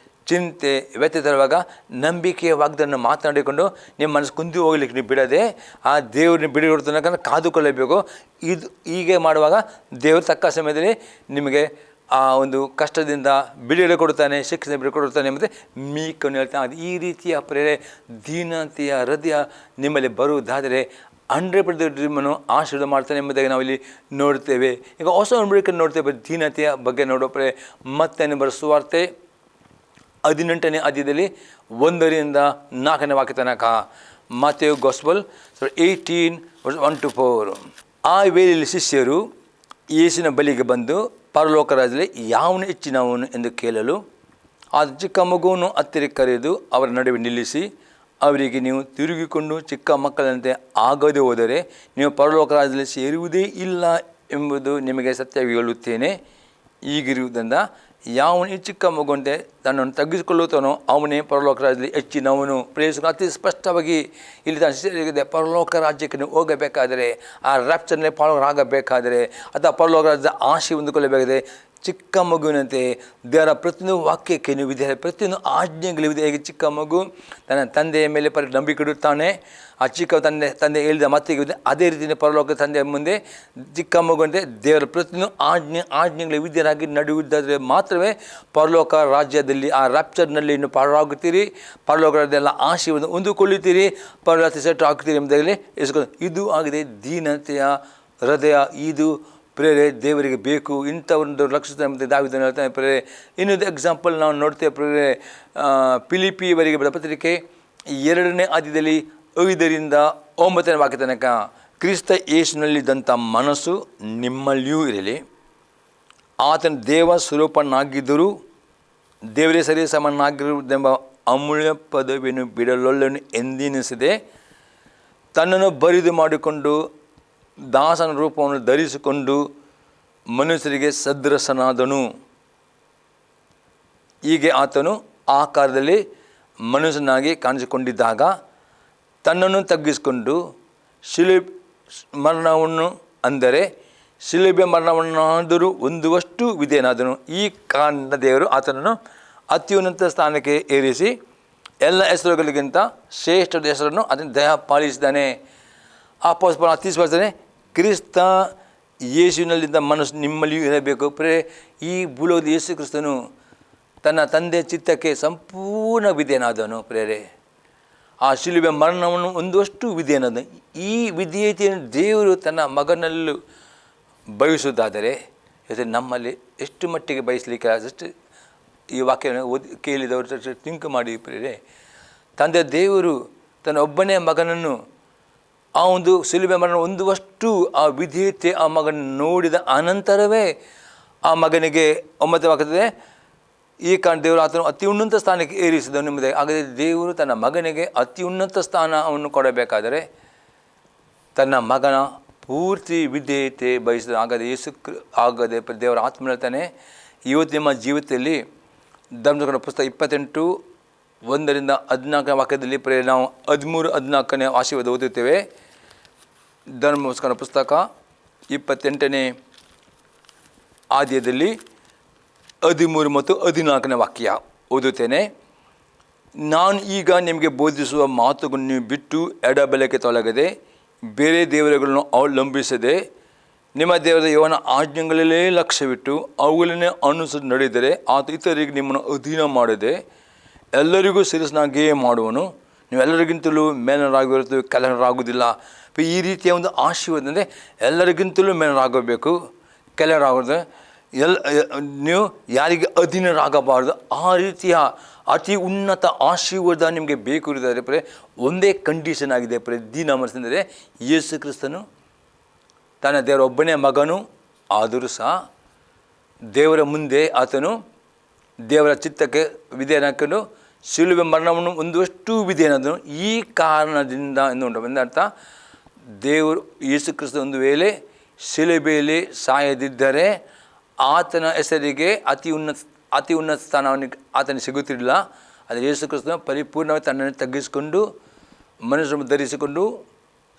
ಚಿಂತೆ ವ್ಯತ್ಯತರುವಾಗ ನಂಬಿಕೆಯ ವಾಗ್ದಾನ ಮಾತನಾಡಿಕೊಂಡು ನಿಮ್ಮ ಮನಸ್ಸು ಕುಂದಿ ಹೋಗ್ಲಿಕ್ಕೆ ನೀವು ಬಿಡದೆ ಆ ದೇವ್ರನ್ನ ಬಿಡುಗಡೆ ತನಕ ಕಾದುಕೊಳ್ಳಬೇಕು. ಇದು ಹೀಗೆ ಮಾಡುವಾಗ ದೇವರು ತಕ್ಕ ಸಮಯದಲ್ಲಿ ನಿಮಗೆ ಆ ಒಂದು ಕಷ್ಟದಿಂದ ಬಿಡುಗಡೆ ಕೊಡುತ್ತಾನೆ, ಶಿಕ್ಷೆ ಬಿಡುಗಡೆ ಕೊಡುತ್ತಾನೆ ಎಂಬುದೇ ಮೀಕನ್ನು ಹೇಳ್ತಾನೆ. ಈ ರೀತಿಯ ಪ್ರೇರೆ ದೀನತೆಯ ಹೃದಯ ನಿಮ್ಮಲ್ಲಿ ಬರುವುದಾದರೆ 100% ನಿಮ್ಮನ್ನು ಆಶೀರ್ವಾದ ಮಾಡ್ತಾನೆ ಎಂಬುದಾಗಿ ನಾವಿಲ್ಲಿ ನೋಡ್ತೇವೆ. ಈಗ ಹೊಸ ನಂಬಿಕೆಯನ್ನು ನೋಡ್ತೇವೆ ದೀನತೆಯ ಬಗ್ಗೆ ನೋಡೋಪ್ರೆ. ಮತ್ತೆ ಬರೋ ಸುವಾರ್ತೆ 18ನೇ ಅಧ್ಯಾಯದಲ್ಲಿ 1ರಿಂದ 4ನೇ ವಾಕ್ಯ ತನಕ, ಮಾಥ್ಯೂ ಗಾಸ್ಪಲ್ 18:1-4. ಆ ವೇಳೆಯಲ್ಲಿ ಶಿಷ್ಯರು ಯೇಸುವಿನ ಬಳಿಗೆ ಬಂದು ಪರಲೋಕ ರಾಜ್ಯದಲ್ಲಿ ಯಾವನು ಹೆಚ್ಚಿನವನು ಎಂದು ಕೇಳಲು, ಆ ಚಿಕ್ಕ ಮಗುವನ್ನು ಹತ್ತಿರ ಕರೆದು ಅವರ ನಡುವೆ ನಿಲ್ಲಿಸಿ ಅವರಿಗೆ, ನೀವು ತಿರುಗಿಕೊಂಡು ಚಿಕ್ಕ ಮಕ್ಕಳಂತೆ ಆಗದೆ ಹೋದರೆ ನೀವು ಪರಲೋಕ ರಾಜ್ಯದಲ್ಲಿ ಸೇರುವುದೇ ಇಲ್ಲ ಎಂಬುದು ನಿಮಗೆ ಸತ್ಯವಾಗಿ ಹೇಳುತ್ತೇನೆ. ಈಗಿರುವುದರಿಂದ ಯಾವನು ಈ ಚಿಕ್ಕ ಮಗುವಂತೆ ತನ್ನನ್ನು ತಗ್ಗಿಸಿಕೊಳ್ಳುತ್ತಾನೋ ಅವನೇ ಪರಲೋಕ ರಾಜ್ಯದಲ್ಲಿ ಹೆಚ್ಚಿನವನು. ಪ್ರೇಯಸ್ಸು ಅತಿ ಸ್ಪಷ್ಟವಾಗಿ ಇಲ್ಲಿ ತಾನು ಶಿಷ್ಯರಿಗೆ ಪರಲೋಕ ರಾಜ್ಯಕ್ಕೆ ನೀವು ಹೋಗಬೇಕಾದರೆ, ಆ ರ್ಯಾಪ್ಚರ್ನಲ್ಲಿ ಪಾಲ್ಗೊಳ್ಳಬೇಕಾದರೆ ಅಥವಾ ಪರಲೋಕ ರಾಜ್ಯದ ಆಶೆ ಹೊಂದಿಕೊಳ್ಳಬೇಕಾದರೆ ಚಿಕ್ಕ ಮಗುವಿನಂತೆ ದೇವರ ಪ್ರತಿಯೊಂದು ವಾಕ್ಯಕ್ಕೆ ನೀವು ವಿಧೇಯ, ಪ್ರತಿಯೊಂದು ಆಜ್ಞೆಗಳಿದೆ. ಹೇಗೆ ಚಿಕ್ಕ ಮಗು ತನ್ನ ತಂದೆಯ ಮೇಲೆ ನಂಬಿಕೆ ಇಡುತ್ತಾನೆ, ಆ ಚಿಕ್ಕ ತಂದೆ ಹೇಳಿದ ಮತ್ತಿಗೆ ಅದೇ ರೀತಿಯ ಪರಲೋಕ ತಂದೆಯ ಮುಂದೆ ಚಿಕ್ಕ ಮಗುವಂತೆ ದೇವರ ಪ್ರತಿಯೊಂದು ಆಜ್ಞೆಗಳ ವಿದ್ಯರಾಗಿ ನಡೆಯುವುದಾದರೆ ಮಾತ್ರವೇ ಪರಲೋಕ ರಾಜ್ಯದಲ್ಲಿ ಆ ರ್ಯಾಪ್ಚರ್ನಲ್ಲಿ ಇನ್ನು ಪಾರಾಗುತ್ತೀರಿ, ಪರಲೋಕ ರಾಜ್ಯದೆಲ್ಲ ಆಶೀರ್ವಾದ ಹೊಂದಿಕೊಳ್ಳುತ್ತೀರಿ, ಪರಲೋಕ ಸೆಟ್ ಆಗ್ತೀರಿ ಎಂಬುದಾಗಲೇ ಇದು ಆಗಿದೆ ದೀನತೆಯ ಹೃದಯ. ಇದು ಪ್ರೇರೆ ದೇವರಿಗೆ ಬೇಕು. ಇಂಥ ಒಂದು ಲಕ್ಷಿತ ದಾವಿದನು ಹೇಳ್ತಾನೆ ಪ್ರೇರೆ. ಇನ್ನೊಂದು ಎಕ್ಸಾಂಪಲ್ ನಾವು ನೋಡ್ತೇವೆ ಪ್ರೇರೆ, ಫಿಲಿಪಿಯವರಿಗೆ ಬರೆದ ಪತ್ರಿಕೆ 2ನೇ ಅಧ್ಯಾಯದಲ್ಲಿ 5-9 ವಾಕ್ಯ ತನಕ, ಕ್ರಿಸ್ತ ಯೇಸುವಿನಲ್ಲಿದ್ದಂಥ ಮನಸ್ಸು ನಿಮ್ಮಲ್ಲಿಯೂ ಇರಲಿ. ಆತನ ದೇವ ಸ್ವರೂಪನಾಗಿದ್ದರೂ ದೇವರೇ ಸರಿ ಸಮನಾಗಿರುವುದೆಂಬ ಅಮೂಲ್ಯ ಪದವಿಯನ್ನು ಬಿಡಲೊಳ್ಳನು ಎಂದೆನಿಸದೆ ತನ್ನನ್ನು ಬರಿದು ಮಾಡಿಕೊಂಡು ದಾಸನ ರೂಪವನ್ನು ಧರಿಸಿಕೊಂಡು ಮನುಷ್ಯರಿಗೆ ಸದೃಶನಾದನು. ಹೀಗೆ ಆತನು ಆಕಾರದಲ್ಲಿ ಮನುಷ್ಯನಾಗಿ ಕಾಣಿಸಿಕೊಂಡಿದ್ದಾಗ ತನ್ನನ್ನು ತಗ್ಗಿಸಿಕೊಂಡು ಶಿಲುಬೆ ಮರಣವನ್ನು, ಅಂದರೆ ಶಿಲುಬೆ ಮರಣವನ್ನಾದರೂ ಹೊಂದುವಷ್ಟು ವಿಧೇಯನಾದನು. ಈ ಕಾರಣ ದೇವರು ಆತನನ್ನು ಅತ್ಯುನ್ನತ ಸ್ಥಾನಕ್ಕೆ ಏರಿಸಿ ಎಲ್ಲ ಹೆಸರುಗಳಿಗಿಂತ ಶ್ರೇಷ್ಠದ ಹೆಸರನ್ನು ಅದನ್ನು ದಯ ಪಾಲಿಸಿದ್ದಾನೆ. ಅಪೊಸ್ತಲನಾದ ಅತಿಸ್ಪರ್ತಾನೆ, ಕ್ರಿಸ್ತ ಯೇಸುವಿನಲ್ಲಿದ್ದ ಮನಸ್ಸು ನಿಮ್ಮಲ್ಲಿಯೂ ಇರಬೇಕು. ಪ್ರೇ ಈ ಭೂಲೋಕದ ಯೇಸು ಕ್ರಿಸ್ತನು ತನ್ನ ತಂದೆ ಚಿತ್ತಕ್ಕೆ ಸಂಪೂರ್ಣ ವಿಧೇಯನಾದನು. ಪ್ರೇರೆ ಆ ಶಿಲುಬೆ ಮರಣವನ್ನು ಹೊಂದುವಷ್ಟು ವಿಧೇಯನಾದನು. ಈ ವಿಧೇಯತೆಯನ್ನು ದೇವರು ತನ್ನ ಮಗನಲ್ಲೂ ಬಯಸುವುದಾದರೆ ಇದು ನಮ್ಮಲ್ಲಿ ಎಷ್ಟು ಮಟ್ಟಿಗೆ ಬಯಸಲಿಕ್ಕೆ ಅದಷ್ಟು ಈ ವಾಕ್ಯವನ್ನು ಕೇಳಿದವರು ಥಿಂಕ್ ಮಾಡಿ ಪ್ರೇರೆ. ತಂದೆ ದೇವರು ತನ್ನ ಒಬ್ಬನೇ ಮಗನನ್ನು ಆ ಒಂದು ಶಿಲುಬೆ ಮರಣ ಹೊಂದುವಷ್ಟು ಆ ವಿಧೇಯತೆ ಆ ಮಗನ ನೋಡಿದ ಅನಂತರವೇ ಆ ಮಗನಿಗೆ 9ನೇ ವಾಕ್ಯದಲ್ಲಿ ಈ ಕಾರಣ ದೇವರು ಆತನು ಅತಿ ಉನ್ನತ ಸ್ಥಾನಕ್ಕೆ ಏರಿಸಿದನು ಎಂಬುದಾಗಿ. ಹಾಗಾದರೆ ದೇವರು ತನ್ನ ಮಗನಿಗೆ ಅತಿ ಉನ್ನತ ಸ್ಥಾನವನ್ನು ಕೊಡಬೇಕಾದರೆ ತನ್ನ ಮಗನ ಪೂರ್ತಿ ವಿಧೇಯತೆ ಬಯಸಿದ. ಆಗದೆ ದೇವರ ಆತ್ಮ ಹೇಳ್ತಾನೆ, ಇವತ್ತು ನಿಮ್ಮ ಜೀವಿತದಲ್ಲಿ ಧರ್ಮಗಳ ಪುಸ್ತಕ 28:1-14 ವಾಕ್ಯದಲ್ಲಿ ನಾವು 13-14ನೇ ಆಶೀರ್ವಾದ ಓದುತ್ತೇವೆ. ಧರ್ಮಸ್ಕರ ಪುಸ್ತಕ 28ನೇ ಅಧ್ಯಾಯದಲ್ಲಿ 13 ಮತ್ತು 14ನೇ ವಾಕ್ಯ ಓದುತ್ತೇನೆ. ನಾನು ಈಗ ನಿಮಗೆ ಬೋಧಿಸುವ ಮಾತುಗಳನ್ನು ಬಿಟ್ಟು ಎಡಬಲಕ್ಕೆ ತೊಲಗದೆ ಬೇರೆ ದೇವರುಗಳನ್ನು ಅವಲಂಬಿಸದೆ ನಿಮ್ಮ ದೇವರ ಯವನ ಆಜ್ಞೆಗಳಲ್ಲೇ ಲಕ್ಷ್ಯವಿಟ್ಟು ಅವುಗಳನ್ನೇ ಅನುಸರಿಸಿ ನಡೆದರೆ ಆತ ಇತರರಿಗೆ ನಿಮ್ಮನ್ನು ಅಧೀನ ಮಾಡದೆ ಎಲ್ಲರಿಗೂ ಶಿರಸ್ನಾಗಿಯೇ ಮಾಡುವನು. ನೀವೆಲ್ಲರಿಗಿಂತಲೂ ಮೇಲರಾಗಿರುತ್ತೇವೆ, ಕೆಳರಾಗುವುದಿಲ್ಲ. ಈ ರೀತಿಯ ಒಂದು ಆಶೀರ್ವಾದ ಅಂದರೆ ಎಲ್ಲರಿಗಿಂತಲೂ ಮೇಲರಾಗಬೇಕು, ಕೆಳರಾಗೋದು ನೀವು ಯಾರಿಗೆ ಅಧೀನರಾಗಬಾರ್ದು. ಆ ರೀತಿಯ ಅತಿ ಉನ್ನತ ಆಶೀರ್ವಾದ ನಿಮಗೆ ಬೇಕು ಇರೋದಾದರೆ ಪ್ರೇ ಒಂದೇ ಕಂಡೀಷನ್ ಆಗಿದೆ ಪ್ರೇ ದೀನ ಮನಸ್ಸೆಂದರೆ ಯೇಸು ಕ್ರಿಸ್ತನು ತನ್ನ ದೇವರ ಒಬ್ಬನೇ ಮಗನು ಆದರೂ ಸಹ ದೇವರ ಮುಂದೆ ಆತನು ದೇವರ ಚಿತ್ತಕ್ಕೆ ವಿಧೇಯನಾಕೊಂಡು ಶಿಲುಬೆ ಮರಣವನ್ನು ಹೊಂದುವಷ್ಟು ವಿಧೇಯನಾದನು. ಈ ಕಾರಣದಿಂದ ಎಂದು ಅರ್ಥ, ದೇವರು ಯೇಸು ಕ್ರಿಸ್ತ ಒಂದು ವೇಳೆ ಶಿಲುಬೆಯಲ್ಲಿ ಸಾಯದಿದ್ದರೆ ಆತನ ಹೆಸರಿಗೆ ಅತಿ ಉನ್ನತ ಸ್ಥಾನವನ್ನು ಆತನಿಗೆ ಸಿಗುತ್ತಿರಲಿಲ್ಲ. ಆದರೆ ಯೇಸು ಕ್ರಿಸ್ತನು ಪರಿಪೂರ್ಣವಾಗಿ ತನ್ನನ್ನು ತಗ್ಗಿಸಿಕೊಂಡು ಮನುಷ್ಯರನ್ನು ಧರಿಸಿಕೊಂಡು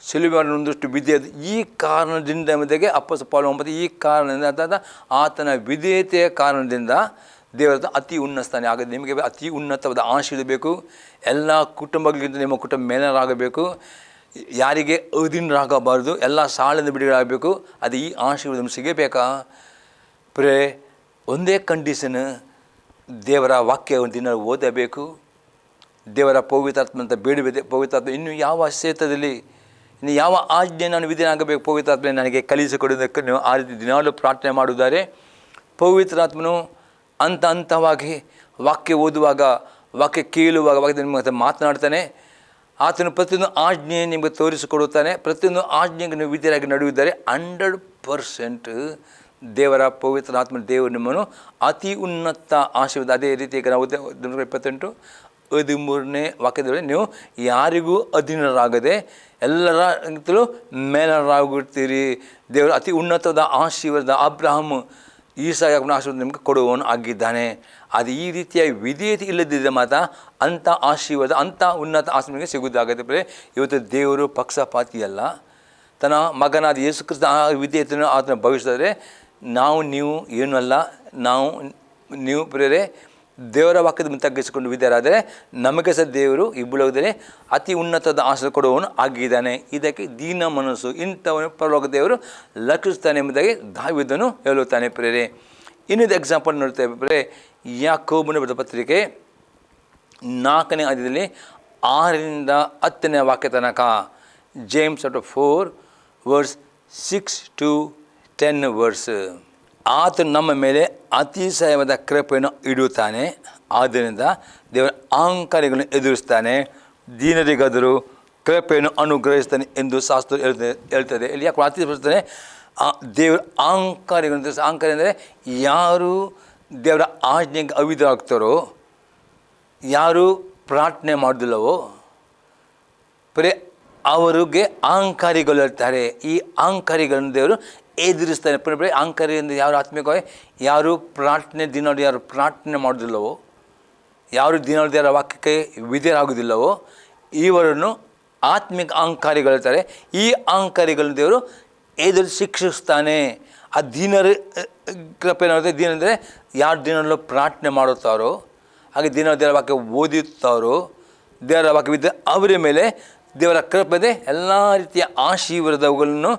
ಶಿಲುಬೆಯನ್ನು ಒಂದಷ್ಟು ವಿಧೇಯತೆ. ಈ ಕಾರಣದಿಂದ ಎಂಬುದಾಗಿ ಅಪ್ಪಸ್ತಲ ಪೌಲ ಮತ್ತು ಈ ಕಾರಣದಿಂದ ಅರ್ಥಾತ್ ಆತನ ವಿಧೇಯತೆಯ ಕಾರಣದಿಂದ ದೇವರ ಅತಿ ಉನ್ನತ ಸ್ಥಾನ ಆಗದೆ. ನಿಮಗೆ ಅತಿ ಉನ್ನತವಾದ ಆಶೀರ್ವಾದ ಬೇಕು. ಎಲ್ಲ ಕುಟುಂಬಗಳಿಗಿಂತ ನಿಮ್ಮ ಕುಟುಂಬ ಮೇಲರಾಗಬೇಕು, ಯಾರಿಗೆ ಅಧೀನರಾಗಬಾರ್ದು, ಎಲ್ಲ ಸಾಲಿನ ಬಿಡುಗಡೆಯಾಗಬೇಕು. ಅದು ಈ ಆಶೀರ್ವಾದ ಸಿಗಬೇಕಾ ಪ್ರೇ ಒಂದೇ ಕಂಡೀಷನ್, ದೇವರ ವಾಕ್ಯ ದಿನ ಓದಬೇಕು, ದೇವರ ಪವಿತ್ರಾತ್ಮ ಅಂತ ಬೇಡಬೇಕು. ಪವಿತ್ರಾತ್ಮ ಇನ್ನು ಯಾವ ಕ್ಷೇತ್ರದಲ್ಲಿ ಇನ್ನು ಯಾವ ಆಜ್ಞೆ ನಾನು ವಿಧೇಯನಾಗಬೇಕು, ಪವಿತ್ರಾತ್ಮ ನನಗೆ ಕಲಿಸಿಕೊಡೋದಕ್ಕೆ ನೀವು ಆ ರೀತಿ ದಿನಾಲೂ ಪ್ರಾರ್ಥನೆ ಮಾಡುತ್ತಾರೆ. ಪವಿತ್ರಾತ್ಮನು ಹಂತವಾಗಿ ವಾಕ್ಯ ಓದುವಾಗ, ವಾಕ್ಯ ಕೇಳುವಾಗ ವಾಕ್ಯ ನಿಮ್ಮ ಮಾತನಾಡ್ತಾನೆ. ಆತನು ಪ್ರತಿಯೊಂದು ಆಜ್ಞೆ ನಿಮಗೆ ತೋರಿಸಿಕೊಡುತ್ತಾನೆ. ಪ್ರತಿಯೊಂದು ಆಜ್ಞೆಗೆ ನೀವು ವಿಧೇಯರಾಗಿ ನಡೆಯುತ್ತಾರೆ. 100% ದೇವರ ಪವಿತ್ರಾತ್ಮ ದೇವರು ನಿಮ್ಮನ್ನು ಅತಿ ಉನ್ನತ ಆಶೀರ್ವಾದ. ಅದೇ ರೀತಿ ನಾವು 28 13ನೇ ವಾಕ್ಯದಲ್ಲಿ ನೀವು ಯಾರಿಗೂ ಅಧೀನರಾಗದೆ ಎಲ್ಲರಿಗಿಂತಲೂ ಮೇಲರಾಗುತ್ತೀರಿ. ದೇವರು ಅತಿ ಉನ್ನತವಾದ ಆಶೀರ್ವಾದ ಅಬ್ರಹಾಮ್ ಈಸಾಕನ ಆಶೀರ್ವಾದ ನಿಮಗೆ ಕೊಡುವವನು ಆಗಿದ್ದಾನೆ. ಅದು ಈ ರೀತಿಯ ವಿಧೇಯತೆ ಇಲ್ಲದಿದ್ದರೆ ಮಾತ್ರ ಅಂಥ ಆಶೀರ್ವಾದ ಅಂಥ ಉನ್ನತ ಆಶೀರ್ವಾದ ಸಿಗುವುದಾಗತ್ತೆ. ಬರೀ ಇವತ್ತು ದೇವರು ಪಕ್ಷಪಾತಿಯಲ್ಲ. ತನ್ನ ಮಗನಾದ ಯೇಸು ಕ್ರಿಸ್ತ ಆ ವಿಧೇಯತೆಯನ್ನು ಆತನ ಭವಿಸಿದರೆ ನೀವು ಏನೂ ಅಲ್ಲ. ನೀವು ಪ್ರೇರೆ ದೇವರ ವಾಕ್ಯದ ತಗ್ಗಿಸಿಕೊಂಡು ವಿದ್ಯಾರಾದರೆ ನಮಗೆ ಸಹ ದೇವರು ಈ ಭೂಲೋಕದಲ್ಲಿ ಅತಿ ಉನ್ನತದ ಆಶೀರ್ವಾದ ಕೊಡುವವನು ಆಗಿದ್ದಾನೆ. ಇದಕ್ಕೆ ದೀನ ಮನಸ್ಸು ಇಂಥವನು ಪರಲೋಕ ದೇವರು ಲಕ್ಷಿಸ್ತಾನೆ ಎಂಬುದಾಗಿ ದಾವೀದನು ಹೇಳುತ್ತಾನೆ ಪ್ರೇರೆ. ಇನ್ನೊಂದು ಎಕ್ಸಾಂಪಲ್ ನೋಡ್ತೇವೆ ಪ್ರೇರೆ. ಯಾಕೋಬನ ಬರೆದ ಪತ್ರಿಕೆ 4ನೇ ಅಧ್ಯಾಯದಲ್ಲಿ 6ರಿಂದ 10ನೇ ವಾಕ್ಯ ತನಕ. James chapter 4 verse 6 to 10 verse. ಆತನು ನಮ್ಮ ಮೇಲೆ ಅತಿಶಯವಾದ ಕೃಪೆಯನ್ನು ಇಡುತ್ತಾನೆ, ಆದ್ದರಿಂದ ದೇವರ ಅಹಂಕಾರಿಗಳನ್ನು ಎದುರಿಸ್ತಾನೆ, ದೀನರಿಗಾದರೂ ಕೃಪೆಯನ್ನು ಅನುಗ್ರಹಿಸ್ತಾನೆ ಎಂದು ಶಾಸ್ತ್ರ ಹೇಳ್ತದೆ. ಇಲ್ಲಿ ಯಾಕೆ ಅತಿಶಯಿಸ್ತಾನೆ? ದೇವರ ಅಹಂಕಾರಿಗಳು. ಅಹಂಕಾರಿ ಅಂದರೆ ಯಾರು ದೇವರ ಆಜ್ಞೆಗೆ ಅವಿಧರಾಗ್ತಾರೋ, ಯಾರು ಪ್ರಾರ್ಥನೆ ಮಾಡೋದಿಲ್ಲವೋ ಬರೀ ಅವರಿಗೆ ಅಹಂಕಾರಿಗಳು ಹೇಳ್ತಾರೆ. ಈ ಅಹಂಕಾರಿಗಳನ್ನು ದೇವರು ಎದುರಿಸ್ತಾನೆ. ಬರೀ ಅಹಂಕಾರಿಯಿಂದ ಯಾರು ಆತ್ಮಿಕವಾಗಿ ಯಾರು ಯಾರು ಪ್ರಾರ್ಥನೆ ಮಾಡೋದಿಲ್ಲವೋ, ಯಾರು ದಿನಾಲು ದೇವರ ವಾಕ್ಯಕ್ಕೆ ವಿಧೇಯರಾಗುವುದಿಲ್ಲವೋ ಇವರನ್ನು ಆತ್ಮಿಕ ಅಹಂಕಾರಿಗಳು ಹೇಳ್ತಾರೆ. ಈ ಅಹಂಕಾರಿಗಳನ್ನು ದೇವರು ಎದುರು ಶಿಕ್ಷಿಸ್ತಾನೆ. ಆ ದೀನರ ಕೃಪೆ ನೋಡಿದ್ರೆ ದೀನ ಅಂದರೆ ಯಾರು ದಿನಲ್ಲೂ ಪ್ರಾರ್ಥನೆ ಮಾಡುತ್ತಾರೋ, ಹಾಗೆ ದಿನ ದೇವರ ವಾಕ್ಯ ಓದುತ್ತಾರೋ, ದೇವರ ವಾಕ್ಯವಿದ್ದ ಅವರ ಮೇಲೆ ದೇವರ ಕೃಪೆ ಎಲ್ಲ ರೀತಿಯ ಆಶೀರ್ವಾದಗಳನ್ನು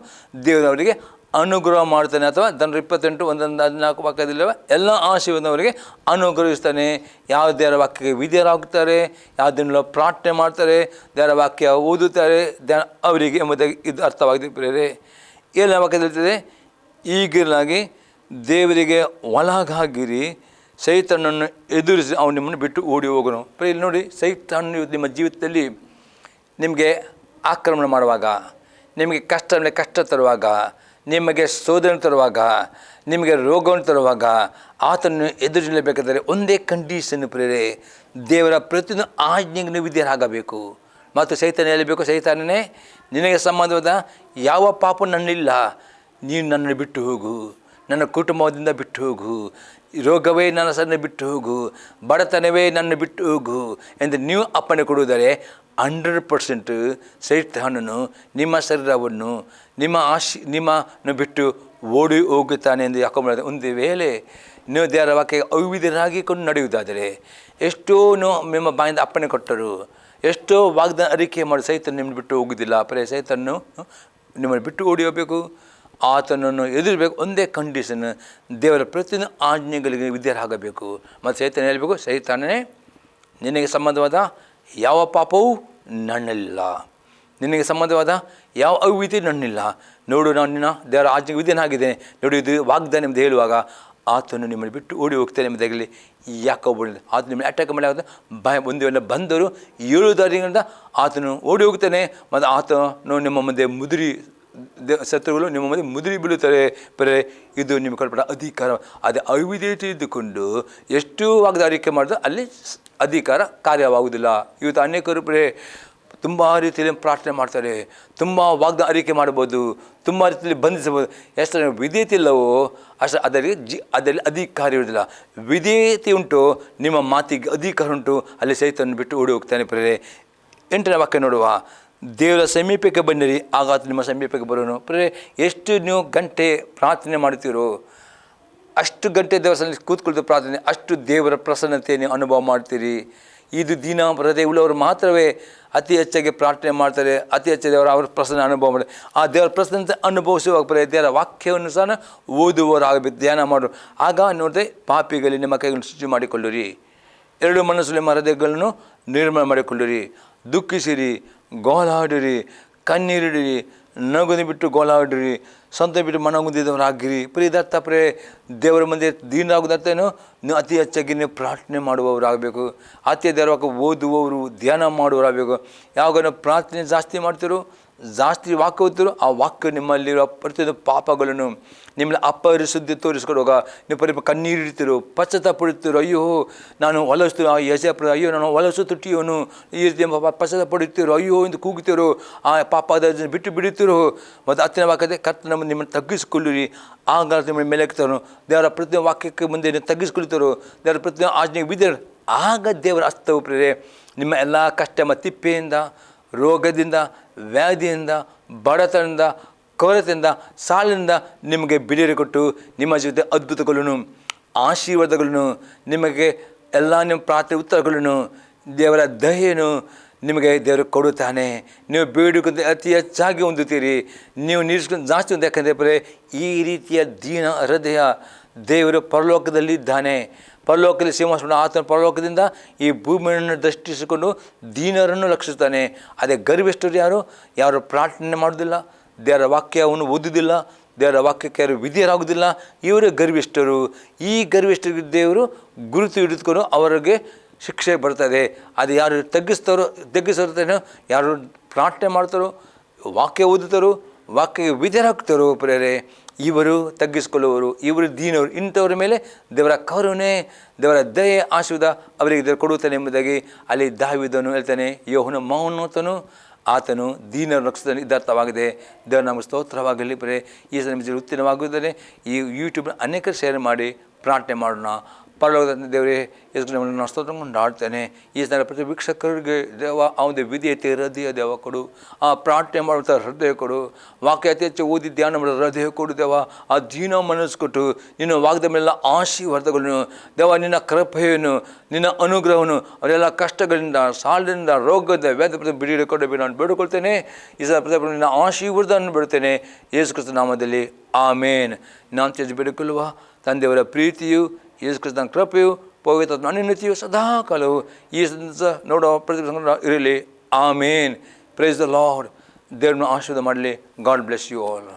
ದೇವರವರಿಗೆ ಅನುಗ್ರಹ ಮಾಡ್ತಾನೆ. ಅಥವಾ ಜನರು 28 1-14 ವಾಕ್ಯದಲ್ಲಿರುವ ಎಲ್ಲ ಆಶೀರ್ವಾದವರಿಗೆ ಅನುಗ್ರಹಿಸ್ತಾನೆ. ಯಾವ ದೇವರ ವಾಕ್ಯಕ್ಕೆ ವಿಧೇಯರಾಗುತ್ತಾರೆ, ಯಾವುದನ್ನೆಲ್ಲ ಪ್ರಾರ್ಥನೆ ಮಾಡ್ತಾರೆ, ದೇವರ ವಾಕ್ಯ ಓದುತ್ತಾರೆ ಅವರಿಗೆ ಎಂಬುದಾಗಿ ಇದು ಅರ್ಥವಾಗಿದೆ ಪ್ರೇರೆ. ಏನ ವಾಕ್ಯದಲ್ಲಿರ್ತದೆ? ಈಗಿರಲಾಗಿ ದೇವರಿಗೆ ಒಳಗಾಗಿರಿ, ಸೈತಾನನನ್ನು ಎದುರಿಸಿ ಅವನು ನಿಮ್ಮನ್ನು ಬಿಟ್ಟು ಓಡಿ ಹೋಗೋನು. ಇಲ್ಲಿ ನೋಡಿ, ಸೈತಾನ ನಿಮ್ಮ ಜೀವಿತದಲ್ಲಿ ನಿಮಗೆ ಆಕ್ರಮಣ ಮಾಡುವಾಗ, ನಿಮಗೆ ಕಷ್ಟ ತರುವಾಗ, ನಿಮಗೆ ಶೋಧನೆ ತರುವಾಗ, ನಿಮಗೆ ರೋಗವನ್ನು ತರುವಾಗ ಆತನನ್ನು ಎದುರಿಸಲೇಬೇಕಾದರೆ ಒಂದೇ ಕಂಡೀಷನ್ ಪ್ರೇರೆ, ದೇವರ ಪ್ರತಿಯೊಂದು ಆಜ್ಞೆಗೆ ನೀವು ವಿಧೇಯರಾಗಬೇಕು. ಮತ್ತು ಸೈತಾನ ಹೇಳಬೇಕು, ಸೈತಾನನೇ ನಿನಗೆ ಸಂಬಂಧವಾದ ಯಾವ ಪಾಪ ನನ್ನಿಲ್ಲ, ನೀನು ನನ್ನನ್ನು ಬಿಟ್ಟು ಹೋಗು, ನನ್ನ ಕುಟುಂಬದಿಂದ ಬಿಟ್ಟು ಹೋಗು, ರೋಗವೇ ನನ್ನ ಸಣ್ಣ ಬಿಟ್ಟು ಹೋಗು, ಬಡತನವೇ ನನ್ನ ಬಿಟ್ಟು ಹೋಗು ಎಂದು ನೀವು ಅಪ್ಪಣೆ ಕೊಡುವುದರೆ 100% ಸೈತಾನನು ನಿಮ್ಮ ಶರೀರವನ್ನು ನಿಮ್ಮನ್ನು ಬಿಟ್ಟು ಓಡಿ ಹೋಗುತ್ತಾನೆ ಎಂದು ಯಾಕಂಬ. ಒಂದು ವೇಳೆ ನೀವು ದೇವರ ವಾಕ್ಯ ಅವಿಧರಾಗಿಕೊಂಡು ನಡೆಯುವುದಾದರೆ, ಎಷ್ಟೋ ನಿಮ್ಮ ಬಾಯಿಂದ ಅಪ್ಪಣೆ ಕೊಟ್ಟರು, ಎಷ್ಟೋ ವಾಗ್ದಾನ ಅರಿಕೆ ಮಾಡಿ ಸೈತಾನ ನಿಮ್ಮನ್ನು ಬಿಟ್ಟು ಹೋಗುವುದಿಲ್ಲ. ಸೈತಾನನು ನಿಮ್ಮನ್ನು ಬಿಟ್ಟು ಓಡಿ ಹೋಗಬೇಕು, ಆತನನ್ನು ಎದುರಬೇಕು. ಒಂದೇ ಕಂಡೀಷನ್, ದೇವರ ಪ್ರತಿಯೊಂದು ಆಜ್ಞೆಗಳಿಗೆ ವಿಧೇಯರಾಗಬೇಕು. ಮತ್ತು ಸೈತಾನ ಹೇಳಬೇಕು, ಸೈತಾನನೇ ನಿನಗೆ ಸಂಬಂಧವಾದ ಯಾವ ಪಾಪವೂ ನನ್ನಿಲ್ಲ, ನಿನಗೆ ಸಂಬಂಧವಾದ ಯಾವ ಅವಿಧಿ ನನ್ನಿಲ್ಲ. ನೋಡು, ನಾನು ನಿನ್ನ ದೇವರ ಆಜ್ಞೆಗೆ ವಿಧೇಯನಾಗಿದ್ದೇನೆ, ನೋಡು ಇದು ವಾಗ್ದಾನ ಎಂದು ಹೇಳುವಾಗ ಆತನು ನಿಮ್ಮನ್ನು ಬಿಟ್ಟು ಓಡಿ ಹೋಗ್ತಾನೆ ಎಂಬುದಾಗಲಿ. ಯಾಕೋಬನಿಂದ ಆತ ನಿಮ್ಮನ್ನು ಅಟ್ಯಾಕ್ ಮಾಡಿ ಒಂದು ವೇಳೆ ಬಂದರು 7 ದಾರಿಗಳಿಂದ ಆತನು ಓಡಿ ಹೋಗ್ತಾನೆ. ಮತ್ತು ಆತನು ನಿಮ್ಮ ಮುಂದೆ ಶತ್ರುಗಳು ನಿಮ್ಮ ಮುಂದೆ ಮುದುರಿ ಬೀಳುತ್ತಾರೆ. ಇದು ನಿಮಗೆ ಕೊಡಪಟ್ಟ ಅಧಿಕಾರ. ಅದೇ ಅವಿಧೇಯತೆ ಇದ್ದುಕೊಂಡು ಎಷ್ಟು ವಾಗ್ದಾರಿಕೆ ಮಾಡಿದ್ರು ಅಲ್ಲಿ ಅಧಿಕಾರ ಕಾರ್ಯವಾಗುವುದಿಲ್ಲ. ಇವತ್ತು ಅನೇಕರು ತುಂಬ ರೀತಿಯಲ್ಲಿ ಪ್ರಾರ್ಥನೆ ಮಾಡ್ತಾರೆ, ತುಂಬ ವಾಗ್ದಾನ ಅರಿಕೆ ಮಾಡ್ಬೋದು, ತುಂಬ ರೀತಿಯಲ್ಲಿ ಬಂಧಿಸಬಹುದು. ಎಷ್ಟು ವಿಧೇಯತೆ ಇಲ್ಲವೋ ಅಷ್ಟು ಅದರಲ್ಲಿ ಅಧಿಕಾರ ಇರುವುದಿಲ್ಲ. ವಿಧೇಯತೆ ಉಂಟು, ನಿಮ್ಮ ಮಾತಿಗೆ ಅಧಿಕಾರ ಉಂಟು, ಅಲ್ಲಿ ಸೈತಾನನ್ನು ಬಿಟ್ಟು ಓಡಿ ಹೋಗ್ತಾನೆ. 8ನೇ ವಾಕ್ಯ ನೋಡುವ, ದೇವರ ಸಮೀಪಕ್ಕೆ ಬನ್ನಿರಿ, ಆಗ ನಿಮ್ಮ ಸಮೀಪಕ್ಕೆ ಬರೋನು. ಎಷ್ಟು ನೀವು ಗಂಟೆ ಪ್ರಾರ್ಥನೆ ಮಾಡ್ತೀರೋ ಅಷ್ಟು ಗಂಟೆ ದೇವರಲ್ಲಿ ಕೂತ್ಕೊಳ್ತು ಪ್ರಾರ್ಥನೆ, ಅಷ್ಟು ದೇವರ ಪ್ರಸನ್ನತೆ ನೀವು ಅನುಭವ ಮಾಡ್ತೀರಿ. ಇದು ದೀನ ಹೃದಯ ಉಳ್ಳವರು ಮಾತ್ರವೇ ಅತಿ ಹೆಚ್ಚಾಗಿ ಪ್ರಾರ್ಥನೆ ಮಾಡ್ತಾರೆ, ಅತಿ ಹೆಚ್ಚು ಅವರ ಪ್ರಸನ್ನ ಅನುಭವ ಮಾಡ್ತಾರೆ. ಆ ದೇವರ ಪ್ರಸನ್ನತೆ ಅನುಭವಿಸುವಾಗ ದೇವರ ವಾಕ್ಯವನ್ನು ಸಹ ಓದುವವರಾಗಬೇಕು, ಧ್ಯಾನ ಮಾಡೋರು. ಆಗ ನೋಡಿದ್ರೆ ಪಾಪಿಗಳಲ್ಲಿ ನಿಮ್ಮ ಕೈಗಳನ್ನು ಶುಚಿ ಮಾಡಿಕೊಳ್ಳಿರಿ, 2 ಮನಸ್ಸು ನಿಮ್ಮ ಹೃದಯಗಳನ್ನು ನಿರ್ಮಲ ಮಾಡಿಕೊಳ್ಳಿರಿ, ದುಃಖಿಸಿರಿ, ಗೋಳಾಡಿರಿ, ಕಣ್ಣೀರಿಡಿರಿ, ನಗುದಿ ಬಿಟ್ಟು ಗೋಳಾಡಿರಿ, ಸ್ವಂತ ಬಿಟ್ಟು ಮನಗುಂದಿದವರಾಗಿರಿ. ಇದರ್ಥ ದೇವರ ಮುಂದೆ ದೀನರಾಗುವುದರ್ಥೇನು? ನೀವು ಅತಿ ಹೆಚ್ಚಾಗಿ ನೀವು ಪ್ರಾರ್ಥನೆ ಮಾಡುವವರಾಗಬೇಕು, ಅತಿ ದೇವರ ಓದುವವರು, ಧ್ಯಾನ ಮಾಡುವವರಾಗಬೇಕು. ಯಾವಾಗ ನೀವು ಪ್ರಾರ್ಥನೆ ಜಾಸ್ತಿ ಮಾಡ್ತೀರೋ ಜಾಸ್ತಿ ವಾಕ್ಯ ಓದ್ತಿರೋ ಆ ವಾಕ್ಯ ನಿಮ್ಮಲ್ಲಿರೋ ಪ್ರತಿಯೊಂದು ಪಾಪಗಳನ್ನು ನಿಮ್ಮಲ್ಲಿ ಅಪರಿಶುದ್ಧಿ ತೋರಿಸ್ಕೊಡುವಾಗ ನೀವು ಕಣ್ಣೀರಿಡ್ತಿರೋ, ಪಶ್ಚಾತ್ತಾಪಡುತ್ತೀರೋ, ಅಯ್ಯೋ ನಾನು ಹೊಲಸ್ತು ಅಯ್ಯೋ ನಾನು ಹೊಲಸು ತುಟ್ಟಿಯೋನು, ಈ ರೀತಿ ಪಶ್ಚಾತ್ತಾಪಡುತ್ತೀರೋ, ಅಯ್ಯೋ ಎಂದು ಕೂಗುತ್ತೀರೋ, ಆ ಪಾಪದ ಬಿಟ್ಟು ಬಿಡುತ್ತೀರೋ. ಮತ್ತು ಹತ್ತಿನ ವಾಕ್ಯದ ಕರ್ತನ ಮುಂದೆ ನಿಮ್ಮನ್ನು ತಗ್ಗಿಸಿಕೊಳ್ಳಿರಿ, ಆಗ ನಿಮ್ಮ ಮೇಲೆ ಹಾಕ್ತಾರೋ. ದೇವರ ಪ್ರತಿಯೊಂದು ವಾಕ್ಯಕ್ಕೆ ಮುಂದೆ ನೀವು ತಗ್ಗಿಸ್ಕೊಳ್ತಾರೋ, ದೇವರ ಪ್ರತಿಯೊಂದು ಆಜ್ಞೆಗೆ ಬಿದ್ದರು. ಆಗ ದೇವರ ಹಸ್ತವು ಪ್ರೇರೆ ನಿಮ್ಮ ಎಲ್ಲ ಕಷ್ಟ ಮತ್ತು ತಿಪ್ಪೆಯಿಂದ, ರೋಗದಿಂದ, ವ್ಯಾಧಿಯಿಂದ, ಬಡತನದಿಂದ, ಕೊರತೆಯಿಂದ, ಸಾಲಿನಿಂದ ನಿಮಗೆ ಬಿಡುಗಡೆ ಕೊಟ್ಟು ನಿಮ್ಮ ಜೊತೆ ಅದ್ಭುತಗಳನ್ನು, ಆಶೀರ್ವಾದಗಳನ್ನು, ನಿಮಗೆ ಎಲ್ಲ ನಿಮ್ಮ ಪ್ರಾರ್ಥನೆ ಉತ್ತರಗಳನ್ನು, ದೇವರ ದಯೆಯನ್ನು ನಿಮಗೆ ದೇವರು ಕೊಡುತ್ತಾನೆ. ನೀವು ಬೇಡಿಕೊಂಡ ಅತಿ ಹೆಚ್ಚಾಗಿ ಹೊಂದುತ್ತೀರಿ, ನೀವು ನಿರೀಕ್ಷಿಕೊಂಡು ಜಾಸ್ತಿ ಒಂದು. ಯಾಕಂದರೆ ಈ ರೀತಿಯ ದೀನ ಹೃದಯ ದೇವರು ಪರಲೋಕದಲ್ಲಿದ್ದಾನೆ. ಪರಲೋಕದಲ್ಲಿ ಸಿಂಹಾಸನ ಆತನ ಪರಲೋಕದಿಂದ ಈ ಭೂಮಿಯನ್ನು ದೃಷ್ಟಿಸಿಕೊಂಡು ದೀನರನ್ನು ರಕ್ಷಿಸ್ತಾನೆ. ಅದೇ ಗರ್ವಿಷ್ಠರು ಯಾರು ಪ್ರಾರ್ಥನೆ ಮಾಡೋದಿಲ್ಲ, ದೇವರ ವಾಕ್ಯವನ್ನು ಓದುವುದಿಲ್ಲ, ದೇವರ ವಾಕ್ಯಕ್ಕೆ ಯಾರು ವಿಧೇಯರಾಗುವುದಿಲ್ಲ, ಇವರೇ ಗರ್ವಿಷ್ಠರು. ಈ ಗರ್ವಿಷ್ಠರಿಗೆ ದೇವರು ಗುರುತು ಹಿಡಿದುಕೊಂಡು ಅವರಿಗೆ ಶಿಕ್ಷೆ ಬರ್ತದೆ. ಅದು ಯಾರು ತಗ್ಗಿಸ್ತಾರೋ, ಯಾರು ಪ್ರಾರ್ಥನೆ ಮಾಡ್ತಾರೋ, ವಾಕ್ಯ ಓದುತ್ತಾರೋ, ವಾಕ್ಯಕ್ಕೆ ವಿಧೇಯರಾಗ್ತಾರೋ ಪ್ರೇರೆ, ಇವರು ತಗ್ಗಿಸಿಕೊಳ್ಳುವರು, ಇವರು ದೀನವರು. ಇಂಥವ್ರ ಮೇಲೆ ದೇವರ ಕರುಣೆ, ದೇವರ ದಯೆ, ಆಶೀರ್ವಾದ ಅವರಿಗೆ ದೇವರು ಕೊಡುತ್ತಾನೆ ಎಂಬುದಾಗಿ ಅಲ್ಲಿ ದಾವೀದನು ಹೇಳ್ತಾನೆ. ಯೋಹನ ಮಹೋನ್ನತನು, ಆತನು ದೀನರು ರಕ್ಷಿಸಲು ಇದಾರ್ಥವಾಗಿದೆ. ದೇವರ ನಮಗೆ ಸ್ತೋತ್ರವಾಗಲಿ ಪ್ರೇರೆ. ಈ ನಿಮಗೆ ಉತ್ತೀರ್ಣವಾಗುವುದರೆ ಈ ಯೂಟ್ಯೂಬ್ನ ಅನೇಕ ಶೇರ್ ಮಾಡಿ ಪ್ರಾರ್ಥನೆ ಮಾಡೋಣ. ಪರಲೋಕದ ದೇವರೇ, ಯೇಸುವನ್ನು ಸ್ತೋತ್ರವನ್ನು ಆಡ್ತೇನೆ. ಈ ಸಲ ಪ್ರತಿ ವೀಕ್ಷಕರಿಗೆ ದೇವ ಆ ಒಂದು ವಿಧೇಯತೆ ಹೃದಯ ದೇವ ಕೊಡು, ಆ ಪ್ರಾರ್ಥನೆ ಮಾಡುವಂಥ ಹೃದಯ ಕೊಡು, ವಾಕ್ಯ ಅತಿ ಹೆಚ್ಚು ಓದಿ ಧ್ಯಾನ ಮಾಡೋ ಹೃದಯ ಕೊಡು ದೇವ. ಆ ದೀನ ಮನಸ್ಸು ಕೊಟ್ಟು ನಿನ್ನ ವಾಗ್ದ ಮೇಲೆಲ್ಲ ಆಶೀರ್ವಾದಗಳನ್ನು ದೇವ, ನಿನ್ನ ಕೃಪೆಯನ್ನು, ನಿನ್ನ ಅನುಗ್ರಹವನ್ನು ಅವರೆಲ್ಲ ಕಷ್ಟಗಳಿಂದ, ಸಾಲದಿಂದ, ರೋಗದ ವ್ಯಾಧಿ ಬಿಡುಗಡೆ ಕೊಡಬೇಕು ನಾನು ಬೇಡಿಕೊಳ್ತೇನೆ. ಈ ಸಲ ಪ್ರತಿ ನಿನ್ನ ಆಶೀರ್ವಾದವನ್ನು ಬಿಡುತ್ತೇನೆ ಯೇಸು ಕ್ರಿಸ್ತ ನಾಮದಲ್ಲಿ, ಆಮೇನ್. ನಾನು ತಿಳಿದು ಬೇಡಿಕೊಳ್ಳುವ ತಂದೆಯವರ ಪ್ರೀತಿಯು, ಯೇಸು ಕ್ರಿಸ್ತನ ಕೃಪೆಯು, ಪವಿತ್ರ ಅನ್ಯೋನ್ಯತೆಯು ಸದಾ ಕಾಲವು ಈ ನೋಡೋ ಪ್ರತಿ ಇರಲಿ. ಆಮೇನ್. Praise the Lord. ದೇವ್ರನ್ನ ಆಶೀರ್ವಾದ ಮಾಡಲಿ. God bless you all.